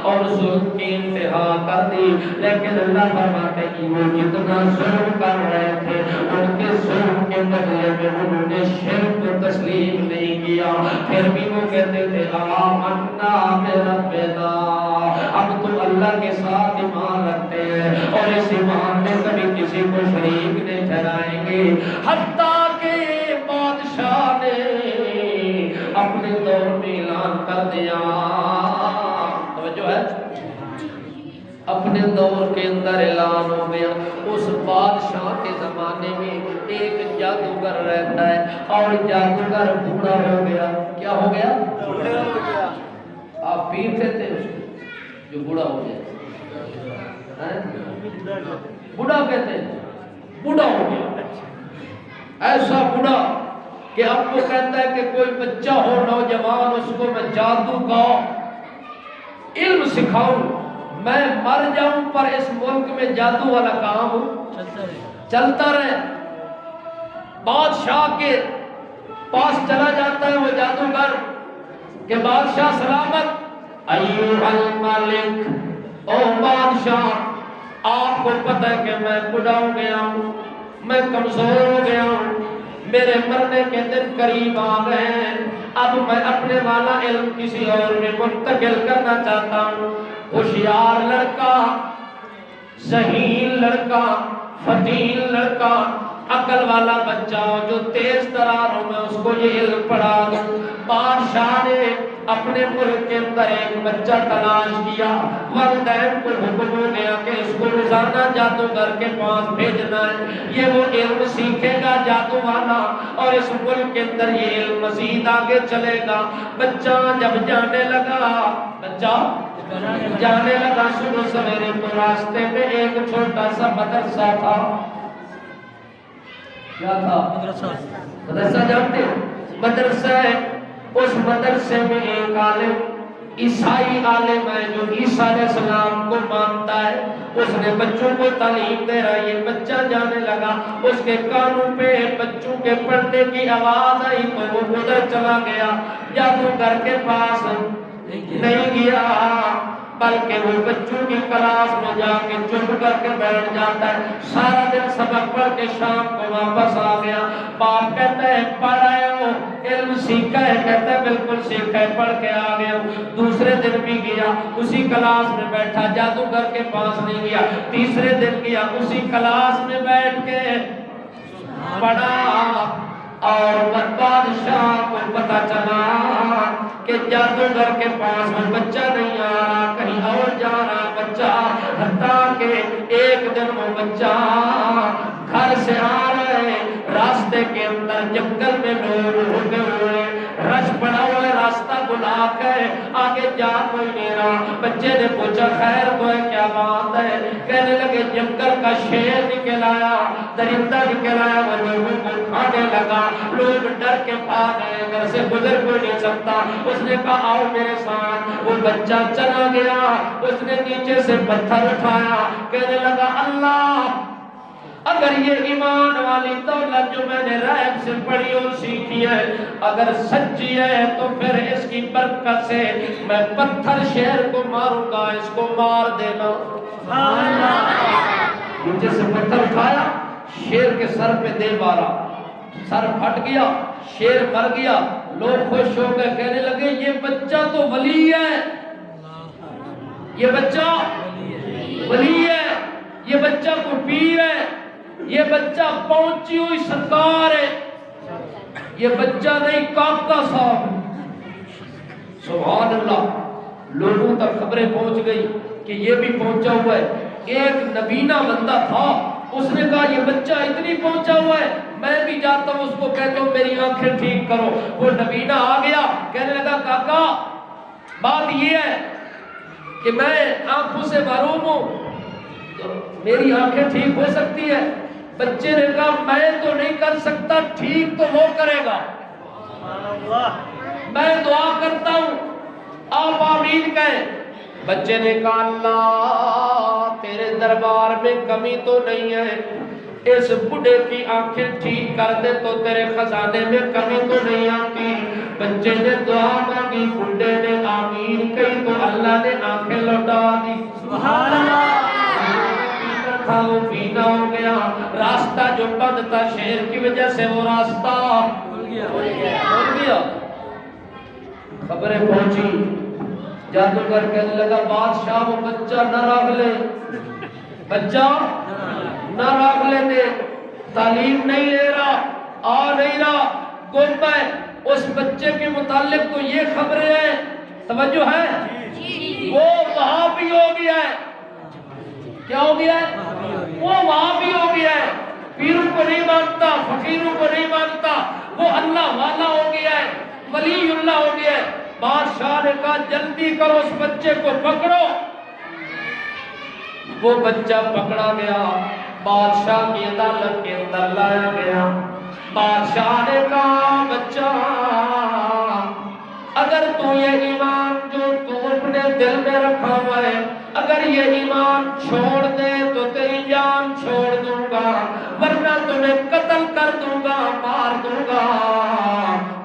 اور ظلم کی انتہا کر دی۔ لیکن اللہ فرماتے ہیں کہ وہ جتنا ظلم کر رہے تھے ان کے ظلم کے بدلے میں انہوں نے شرک کو تسلیم نہیں کیا، پھر بھی وہ کہتے تھے آمنا بربنا، ہم تو اللہ کے ساتھ ایمان رکھتے ہیں اور اس ایمان میں کبھی کسی کو شریک نہیں ٹھہرائیں گے۔ حتیٰ کہ بادشاہ نے اپنے دور میں اعلان کر دیا، توجہ ہے، اپنے دور کے اندر اعلان ہو گیا، اس بادشاہ کے زمانے میں ایک جادوگر رہتا ہے اور جادوگر بوڑھا ہو گیا۔ کیا ہو گیا؟ آپ پیتے تھے اس کو جو بوڑھا ہو گیا، بوڑھا کہتے ہیں، بوڑھا ہو گیا، ایسا بوڑھا کہ اب وہ کہتا ہے کہ کوئی بچہ ہو نوجوان اس کو میں جادو کا علم سکھاؤں، میں مر جاؤں پر اس ملک میں جادو والا کام چلتا رہے۔ بادشاہ کے پاس چلا جاتا ہے وہ جادوگر کہ بادشاہ سلامت، ایھا الملک، او بادشاہ آپ کو پتہ ہے کہ میں بوڑھا ہو گیا ہوں، میں کمزور ہو گیا ہوں، میرے مرنے کے دن قریب آ گئے ہیں، اب میں اپنے والا علم کسی اور میں منتقل کرنا چاہتا ہوں۔ ہوشیار لڑکا، ذہین لڑکا، فتیل لڑکا عقل والا بچہ ہو جو تیز ترار ہو میں اس کو یہ علم پڑھا دوں۔ بادشاہ نے اپنے ملک کے اندر ایک بچہ تلاش کیا، والدین کو حکم ہو گیا کہ اس کو روزانہ جادوگر کے پاس بھیجنا ہے، یہ وہ علم سیکھے گا جادو والا اور اس ملک کے اندر یہ علم مزید آگے چلے گا۔ بچہ جب جانے لگا صبح سویرے تو راستے میں ایک چھوٹا سا مدرسہ تھا۔ کیا تھا؟ مدرسہ جانتے ہیں؟ مدرسہ ہے، اس مدرسے میں ایک عالم، عیسائی عالم ہے جو عیسیٰ علیہ السلام کو مانتا ہے، اس نے بچوں کو تعلیم دے رہا ہے۔ یہ بچہ جانے لگا، اس کے کانوں پہ بچوں کے پڑھنے کی آواز آئی تو وہ ادھر چلا گیا، جادوگر کے پاس نہیں گیا بلکہ وہ بچوں کی کلاس میں جا کے چپ کر کے بیٹھ جاتا ہے۔ سارا دن سبق پڑھ کے شام کو واپس آ گیا۔ باپ کہتا ہے پڑھ آئے ہو، علم سیکھا ہے؟ کہتا ہے بالکل سیکھا ہے، پڑھ کے آ گیا ہوں۔ دوسرے دن بھی گیا، اسی کلاس میں بیٹھا، جادوگر کے پاس نہیں گیا۔ تیسرے دن گیا، اسی کلاس میں بیٹھ کے پڑھا اور بادشاہ کو پتا چلا کہ جادوگر کے پاس وہ بچہ نہیں آ رہا، کہیں اور جا رہا بچہ، حتیٰ کہ ایک دن وہ بچہ گھر سے آ رہے، راستے کے اندر جنگل میں لوگ رکے ہوئے، رش پڑا ہوا ہے، راستہ بلاک ہے، آگے جا کوئی نہیں رہا۔ بچے نے پوچھا خیر تو ہے، کیا بات ہے؟ کہنے لگے جنگل کا شیر نکل آیا، درندہ نکل آیا، وہ لوگوں کو کھانے لگا، لوگ ڈر کے بھاگ گئے، گھر سے گزر کوئی نہیں سکتا۔ اس نے کہا آؤ میرے ساتھ۔ وہ بچہ چلا گیا، اس نے نیچے سے پتھر اٹھایا، کہنے لگا اللہ اگر یہ ایمان والی دولت جو میں نے راہب سے پڑھی اور سیکھی ہے اگر سچی ہے تو پھر اس کی برکت سے میں پتھر شیر کو ماروں گا، اس کو مار دینا۔ نیچے سے پتھر اٹھایا، شیر کے سر پہ دے مارا، سر پھٹ گیا، شیر مر گیا۔ لوگ خوش ہو گئے، کہنے لگے یہ بچہ تو ولی ہے، یہ بچہ ولی ہے، یہ بچہ کو پیر ہے، یہ بچہ پہنچی ہوئی سرکار ہے، یہ بچہ نہیں کاکا صاحب۔ سبحان اللہ، لوگوں تک خبریں پہنچ گئی کہ یہ بھی پہنچا ہوا ہے۔ ایک نبینا بندہ تھا، اس نے کہا یہ بچہ اتنی پہنچا ہوا ہے، میں بھی جاتا ہوں اس کو کہتا ہوں میری آنکھیں ٹھیک کرو۔ وہ نبینا آ گیا، کہنے لگا کاکا بات یہ ہے کہ میں آنکھوں سے محروم ہوں، تو میری آنکھیں ٹھیک ہو سکتی ہے؟ بچے نے کہا میں تو نہیں کر سکتا، ٹھیک تو وہ کرے گا، میں دعا کرتا ہوں آپ آمین کہیں۔ بچے نے کہا اللہ تیرے دربار میں کمی تو نہیں ہے، اس بڑھے کی آنکھیں ٹھیک کر دے تو تیرے خزانے میں کمی تو نہیں آتی۔ بچے نے دعا مانگی، بڑھے نے آمین کہی تو اللہ نے آنکھیں لوٹا دی۔ سبحان اللہ، تھا وہ پینا ہو گیا، راستہ جو بند تھا شیر کی وجہ سے وہ راستہ کھل گیا۔ خبریں پہنچی، جادوگر کہنے لگا بادشاہ وہ بچہ نہ رکھ لے، بچہ نہ رکھ لے دے، تعلیم نہیں لے رہا، آ نہیں رہا، گم ہے۔ اس بچے کے متعلق تو یہ خبریں ہیں، توجہ ہے، وہ وہاں بھی ہو گیا ہے۔ کیا ہو گیا ہے؟ وہ وہاں بھی ہو گیا ہے، پیروں کو نہیں مانتا، فقیروں کو نہیں مانتا، وہ اللہ والا ہو گیا ہے، ولی اللہ ہو گیا ہے۔ بادشاہ نے کہا جلدی کرو اس بچے کو پکڑو۔ وہ بچہ پکڑا گیا، بادشاہ کی عدالت کے اندر لایا گیا۔ بادشاہ نے کہا بچہ اگر تو یہ ایمان جو تو اپنے دل میں رکھا ہوا ہے اگر یہ ایمان چھوڑ دے تو تیری جان چھوڑ دوں گا، ورنہ تمہیں قتل کر دوں گا، مار دوں گا۔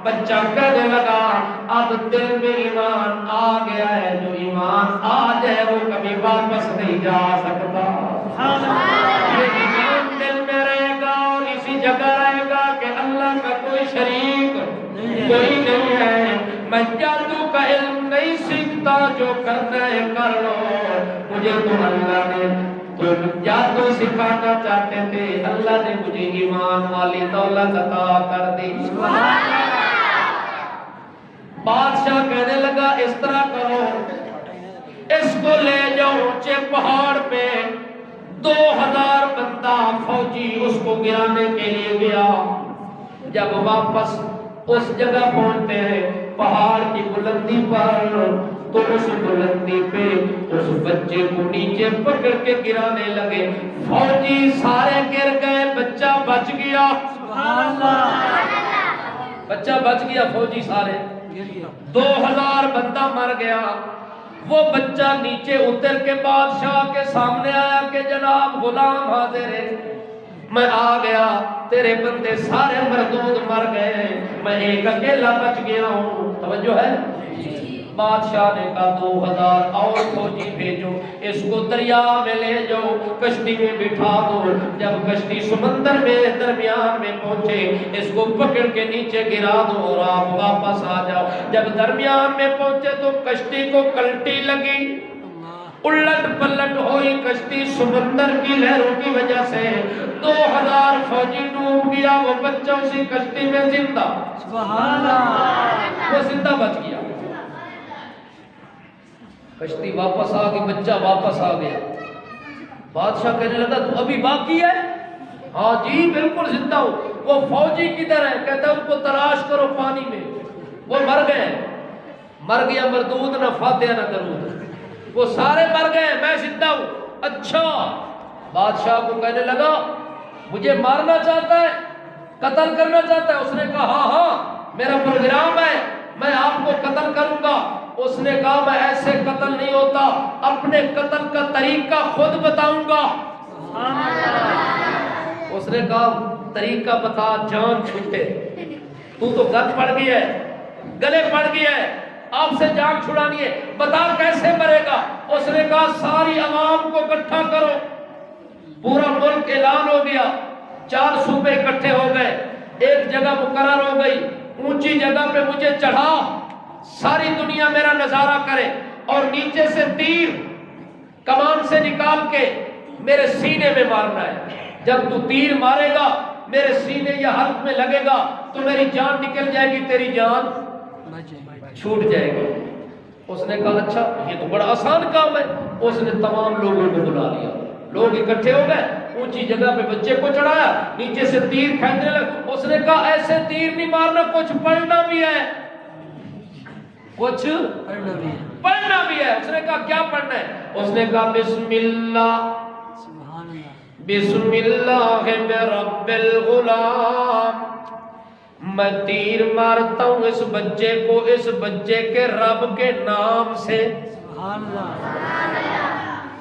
بچہ کہنے لگا اب دل میں ایمان آ گیا ہے، جو ایمان آ جائے وہ کبھی واپس نہیں جا سکتا۔ یہ ایمان دل میں رہے گا اور اسی جگہ رہے گا کہ اللہ کا کوئی شریک کوئی نہیں ہے۔ میں جادو کا علم نہیں سیکھتا، جو کرنا ہے کر لو، مجھے تو اللہ نے تو جادو سکھانا چاہتے تھے، اللہ نے مجھے ایمان والی دولت عطا کر دی۔ بادشاہ کہنے لگا اس طرح کرو، اس کو لے جاؤ اونچے پہاڑ پہ، 2000 بندہ فوجی اس کو گرانے کے لیے گیا۔ جب واپس اس جگہ پہنچتے ہیں پہاڑ کی بلندی پر، تو اس بلندی پہ اس بچے کو نیچے پکڑ کے گرانے لگے، فوجی سارے گر گئے، بچہ بچ گیا۔ بچہ بچ گیا، فوجی سارے 2000 بندہ مر گیا۔ وہ بچہ نیچے اتر کے بادشاہ کے سامنے آیا کہ جناب غلام حاضر ہے، میں آ گیا، تیرے بندے سارے مردود مر گئے، میں ایک اکیلا بچ گیا ہوں، توجہ ہے؟ بادشاہ نے کہا 2000 اور فوجی بھیجو، اس کو دریا میں لے جاؤ، کشتی میں بٹھا دو۔ جب کشتی سمندر میں درمیان میں پہنچے، اس کو پکڑ کے نیچے گرا دو اور آپ واپس آ جاؤ۔ جب درمیان میں پہنچے تو کشتی کو کلٹی لگی، الٹ پلٹ ہوئی کشتی سمندر کی لہروں کی وجہ سے، 2000 فوجی ڈوب گیا، وہ بچہ اسی کشتی میں زندہ، سبحان اللہ، وہ زندہ بچ گیا۔ کشتی واپس آ گئی، بچہ واپس آ گیا۔ بادشاہ کہنے لگا تو ابھی باقی ہے؟ ہاں جی بالکل زندہ ہوں۔ وہ فوجی کدھر ہے؟ کہتا ہے ان کو تلاش کرو پانی میں، وہ مر گئے، مر گیا مردود، نہ فاتحہ نہ درود، وہ سارے مر گئے، میں زندہ ہوں۔ اچھا، بادشاہ کو کہنے لگا مجھے مارنا چاہتا ہے، قتل کرنا چاہتا ہے؟ اس نے کہا ہاں ہاں میرا پروگرام ہے، میں آپ کو قتل کروں گا۔ اس نے کہا میں ایسے قتل نہیں ہوتا، اپنے قتل کا طریقہ خود بتاؤں گا۔ اس نے کہا طریقہ بتا، جان چھوٹے، تو گل پڑ گیا ہے، گلے پڑ گیا ہے، آپ سے جان چھڑانی ہے، بتا کیسے مرے گا؟ اس نے کہا ساری عوام کو اکٹھا کرو۔ پورا ملک اعلان ہو گیا، 4 صوبے اکٹھے ہو گئے، ایک جگہ مقرر ہو گئی، اونچی جگہ پہ مجھے چڑھا، ساری دنیا میرا نظارہ کرے، اور نیچے سے تیر کمان سے نکال کے میرے سینے میں مارنا ہے۔ جب تو تیر مارے گا میرے سینے یا حلق میں لگے گا تو میری جان نکل جائے گی، تیری جان چھوٹ جائے گی۔ اس نے کہا اچھا یہ تو بڑا آسان کام ہے۔ اس نے تمام لوگوں کو بلا لیا، لوگ اکٹھے ہو گئے، اونچی جگہ پہ بچے کو چڑھایا، نیچے سے تیر کھینچنے لگا۔ اس نے کہا ایسے تیر نہیں مارنا، کچھ پڑھنا بھی ہے، کچھ پڑھنا بھی ہے۔ اس نے کہا کیا پڑھنا ہے؟ اس نے کہا بسم اللہ، بسم اللہ برب الغلام، میں تیر مارتا ہوں اس بچے کو، اس بچے کے رب کے نام سے۔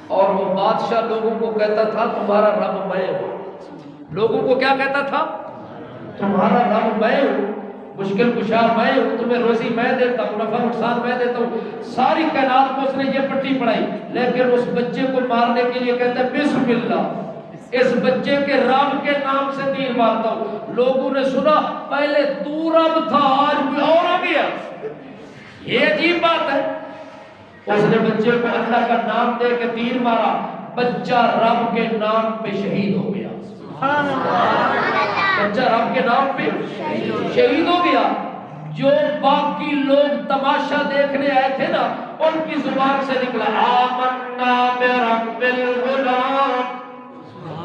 اور وہ بادشاہ لوگوں کو کہتا تھا تمہارا رب میں ہوں۔ لوگوں کو کیا کہتا تھا؟ تمہارا رب میں ہوں، مشکل کشا میں ہوں، تمہیں روزی میں دیتا ہوں، نفع نقصان میں دیتا ہوں۔ ساری کائنات کو اس نے یہ پٹی پڑھائی، لیکن اس بچے کو مارنے کے لیے کہتا ہے بسم اللہ، اس بچے کے رب کے نام سے تیر مارتا ہوں۔ لوگوں نے سنا پہلے تو رب تھا، آج کوئی اور آ گیا، یہ عجیب بات ہے۔ اس نے بچے کو اللہ کا نام دے کے تیر مارا، بچہ رب کے نام پہ شہید ہو گیا۔ بچہ رب کے نام پہ شہید ہو گیا۔ جو باقی لوگ تماشا دیکھنے آئے تھے نا، ان کی زبان سے نکلا آمنا برب الغلام،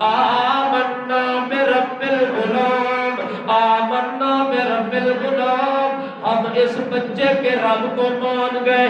آمنا برب الغلام، آمنا برب الغلام، ہم اس بچے کے رب کو مان گئے۔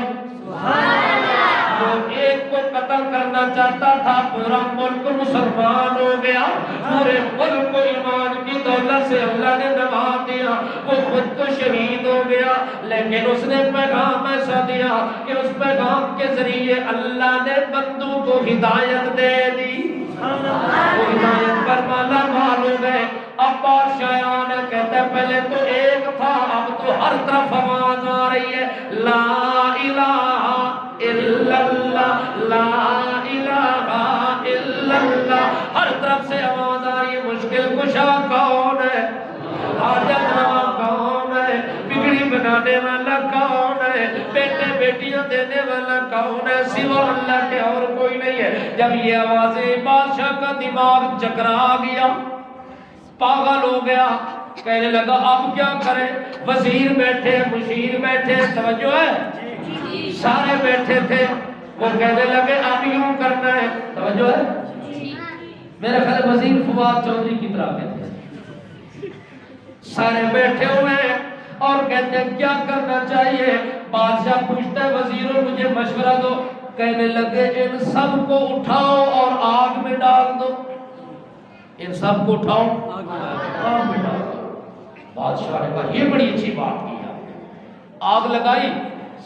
جو ایک کو قتل کرنا چاہتا تھا پورا ملک مسلمان ہو گیا، پورے ملک کو ایمان کی دولت سے اللہ نے نواز دیا، وہ خود تو شہید ہو گیا، لیکن اس نے پیغام ایسا دیا کہ اس پیغام کے ذریعے اللہ نے بندوں کو ہدایت دے دی، وہ ہدایت پر مالا مال ہو گئے۔ اب بادشاہان کہتے ہیں پہلے تو ایک تھا، اب تو ہر طرف آواز آ رہی ہے لا الہ الا اللہ، لا الہ الا اللہ، ہر طرف سے آواز آ رہی ہے۔ مشکل کشا کون ہے؟ حاجت روا کون ہے؟ بگڑی بنانے والا کون ہے؟ بیٹے بیٹیاں دینے والا کون ہے؟ سوا اللہ کے اور کوئی نہیں ہے۔ جب یہ آوازیں بادشاہ کا دماغ چکرا گیا، پاگل ہو گیا، کہنے لگا اب کیا کریں؟ وزیر بیٹھے، مشیر بیٹھے، توجہ ہے، سارے بیٹھے تھے، وہ کہنے لگے اب یوں کرنا ہے، توجہ ہے، میرے خیال وزیر فواد چودھری کی طرح کے تھے، سارے بیٹھے ہوئے ہیں اور کہتے ہیں کیا کرنا چاہیے؟ بادشاہ پوچھتا ہے وزیروں مجھے مشورہ دو، کہنے لگے ان سب کو اٹھاؤ اور آگ میں ڈال دو، ان سب کو اٹھاؤ آگ میں ڈال دو۔ بادشاہ نے کہا یہ بڑی اچھی بات کی ہے، آگ لگائی،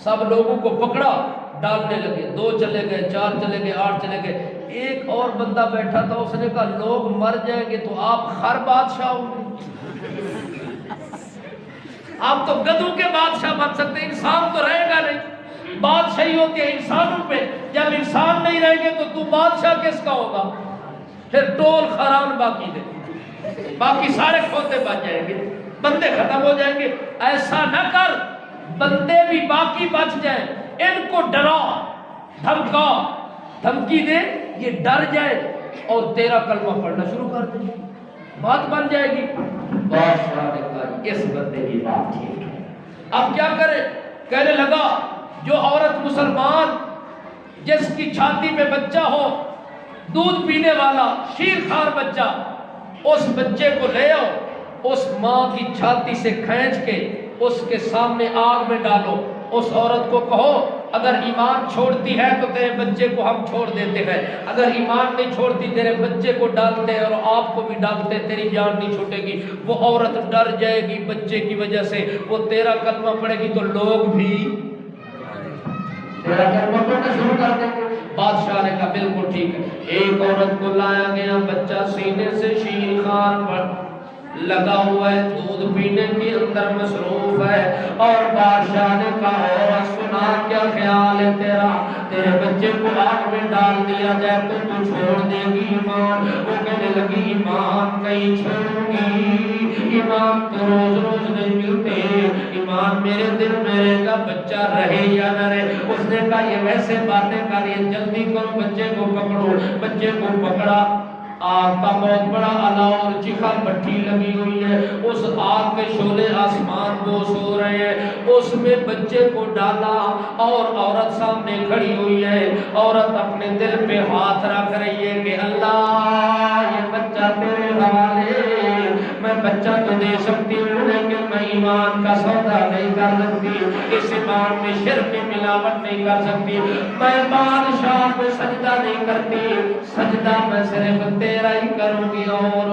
سب لوگوں کو پکڑا، ڈالنے لگے، 2 چلے گئے، 4 چلے گئے، 8 چلے گئے، ایک اور بندہ بیٹھا تھا، اس نے کہا لوگ مر جائیں گے تو آپ خر بادشاہ ہوں گے، آپ تو گدھوں کے بادشاہ بن سکتے، انسان تو رہے گا نہیں، بادشاہی ہوتی ہے انسانوں پہ، جب انسان نہیں رہیں گے تو بادشاہ کس کا ہوگا؟ پھر ٹول خران باقی دے، باقی سارے کھوتے بچ جائیں گے، بندے ختم ہو جائیں گے۔ ایسا نہ کر، بندے بھی باقی بچ جائیں، ان کو ڈرا، دھمکا، دھمکی دے، یہ ڈر جائے اور تیرا کلمہ پڑھنا شروع کر دے، بات بن جائے گی۔ بادشاہ نے کہا اس بندے کی بات ٹھیک ہے، اب کیا کرے؟ کہنے لگا جو عورت مسلمان جس کی چھاتی میں بچہ ہو، دودھ پینے والا شیر خوار بچہ، اس بچے کو لے آؤ، اس ماں کی چھاتی سے کھینچ کے اس کے سامنے آگ میں ڈالو، اس عورت کو کہو اگر ایمان چھوڑتی ہے تو تیرے بچے کو ہم چھوڑ دیتے ہیں، اگر ایمان نہیں چھوڑتی تیرے بچے کو ڈالتے اور آپ کو بھی ڈالتے، تیری جان نہیں چھوٹے گی۔ وہ عورت ڈر جائے گی بچے کی وجہ سے، وہ تیرا کلمہ پڑھے گی تو لوگ بھی تیرا کلمہ پڑھنا شروع کر دیں گے۔ بادشاہ نے کہا بالکل ٹھیک ہے۔ ایک عورت کو لایا گیا، بچہ سینے سے شیر خوار پر لگا ہوا ہے، دودھ پینے کے اندر مصروف ہے، اور بادشاہ نے کہا عورت سنا کیا خیال ہے تیرا؟ تیرے بچے کو آگ میں ڈال دیا جائے تو تو چھوڑ دے گی ایمان؟ وہ کہنے لگی ایمان نہیں چھوڑوں گی، ایمان تو روز روز نہیں ملتے، ایمان میرے دل میں رہے گا بچہ رہے یا نہ رہے۔ اس نے کہا یہ ویسے باتیں کر، یہ جلدی کرو بچے کو پکڑو۔ بچے کو پکڑا، آگ کا بہت بڑا الاؤ اور چیخا بٹھی لگی ہوئی ہے، اس آگ کے شعلے آسمان بوس ہو رہے ہیں، اس میں بچے کو ڈالا اور عورت سامنے کھڑی ہوئی ہے۔ عورت اپنے دل پہ ہاتھ رکھ رہی ہے کہ اللہ یہ بچہ تیرے حوالے، میں بچہ تو دے سکتی ہوں لیکن میں ایمان کا سودا نہیں کر سکتی، اس ایمان میں شرک کی ملاوٹ نہیں کر سکتی، میں بادشاہ کو سجدہ نہیں کرتی، سجدہ میں صرف تیرا ہی کروں گی اور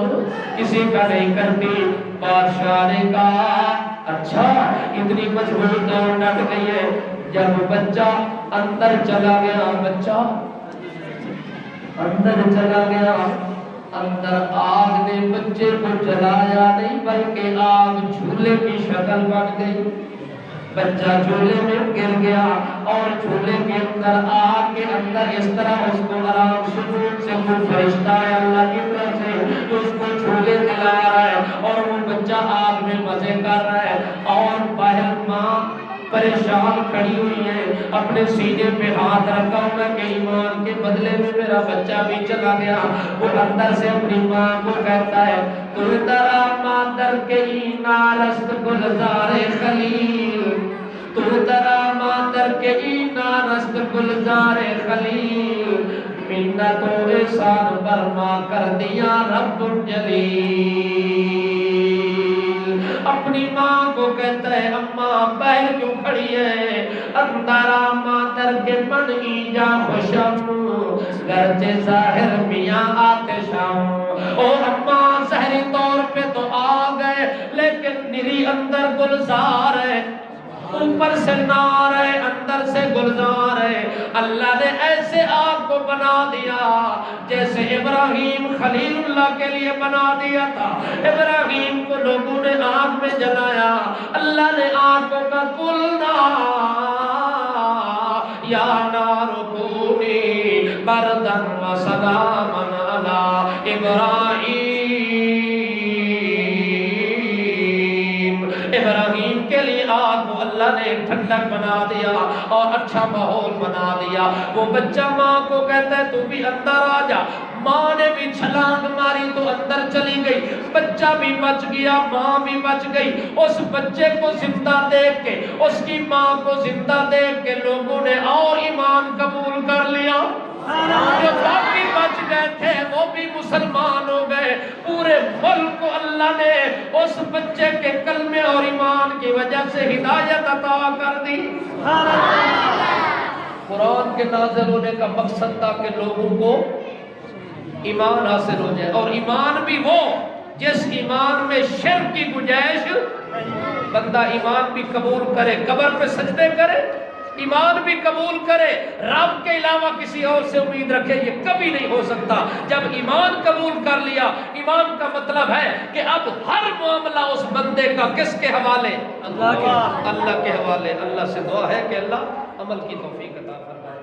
کسی کا نہیں کرتی۔ بادشاہ نے کہا اچھا اتنی مضبوط اور ڈٹ گئی ہے۔ جب بچہ اندر چلا گیا، بچہ اندر چلا گیا، اندر آگ نے بچے کو جلایا نہیں بلکہ آگ جھولے کی شکل بن گئی، بچہ جھولے میں گر گیا اور جھولے کے اندر آگ کے اندر اس طرح اس کو آرام سکون سے وہ فرشتہ ہے اللہ کی طرف سے جو اس کو جھولے دلا رہا ہے اور وہ بچہ آگ میں مزے کر رہا ہے، اور باہر ماں پریشان کھڑی ہوئی ہے، اپنے سینے پہ ہاتھ رکھا ہوا کہ ایمان کے بدلے میں میرا بچہ بھی چلا گیا۔ وہ اندر سے اپنی ماں کو کہتا ہے تو ترا مادر کے نارست گلزار خلیل، تو ترا مادر کے نارست گلزار خلیل، منت و احسان برما کر دیا رب جلیل۔ اپنی ماں کو کہتا ہے اماں باہر کیوں کھڑی ہے؟ اندرا مادر کے من جا خوشم گرچہ ظاہر میاں آتشم، اور اماں ظاہری طور پہ تو آ گئے لیکن میری اندر گلزار ہے، اوپر سے نار ہے اندر سے گلزار ہے۔ اللہ نے ایسے آگ کو بنا دیا جیسے ابراہیم خلیل اللہ کے لیے بنا دیا تھا، ابراہیم کو لوگوں نے آگ میں جلایا، اللہ نے آگ کو کہا قلنا یا نار کونی بردن و سلاما علی ابراہیم، ابراہیم کے لیے آگ کو اللہ نے ٹھنڈک بنا دیا اور اچھا ماحول بنا دیا۔ وہ بچہ ماں کو کہتا ہے تو بھی اندر آ جا، ماں نے بھی چھلانگ ماری تو اندر چلی گئی، بچہ بھی بچ گیا، ماں بھی بچ گئی۔ اس بچے کو زندہ دیکھ کے، اس کی ماں کو زندہ دیکھ کے لوگوں نے اور ایمان قبول کر لیا، جو باقی بچ گئے تھے وہ بھی مسلمان ہو گئے۔ پورے ملک کو اللہ نے اس بچے کے کلمے اور ایمان کی وجہ سے ہدایت عطا کر دی۔ قرآن کے نازل ہونے کا مقصد تھا کہ لوگوں کو ایمان حاصل ہو جائے، اور ایمان بھی وہ جس ایمان میں شرک کی گنجائش، بندہ ایمان بھی قبول کرے، قبر پہ سجدے کرے، ایمان بھی قبول کرے، رب کے علاوہ کسی اور سے امید رکھے، یہ کبھی نہیں ہو سکتا۔ جب ایمان قبول کر لیا، ایمان کا مطلب ہے کہ اب ہر معاملہ اس بندے کا کس کے حوالے؟ اللہ کے حوالے۔ اللہ سے دعا ہے کہ اللہ عمل کی توفیق عطا فرمائے۔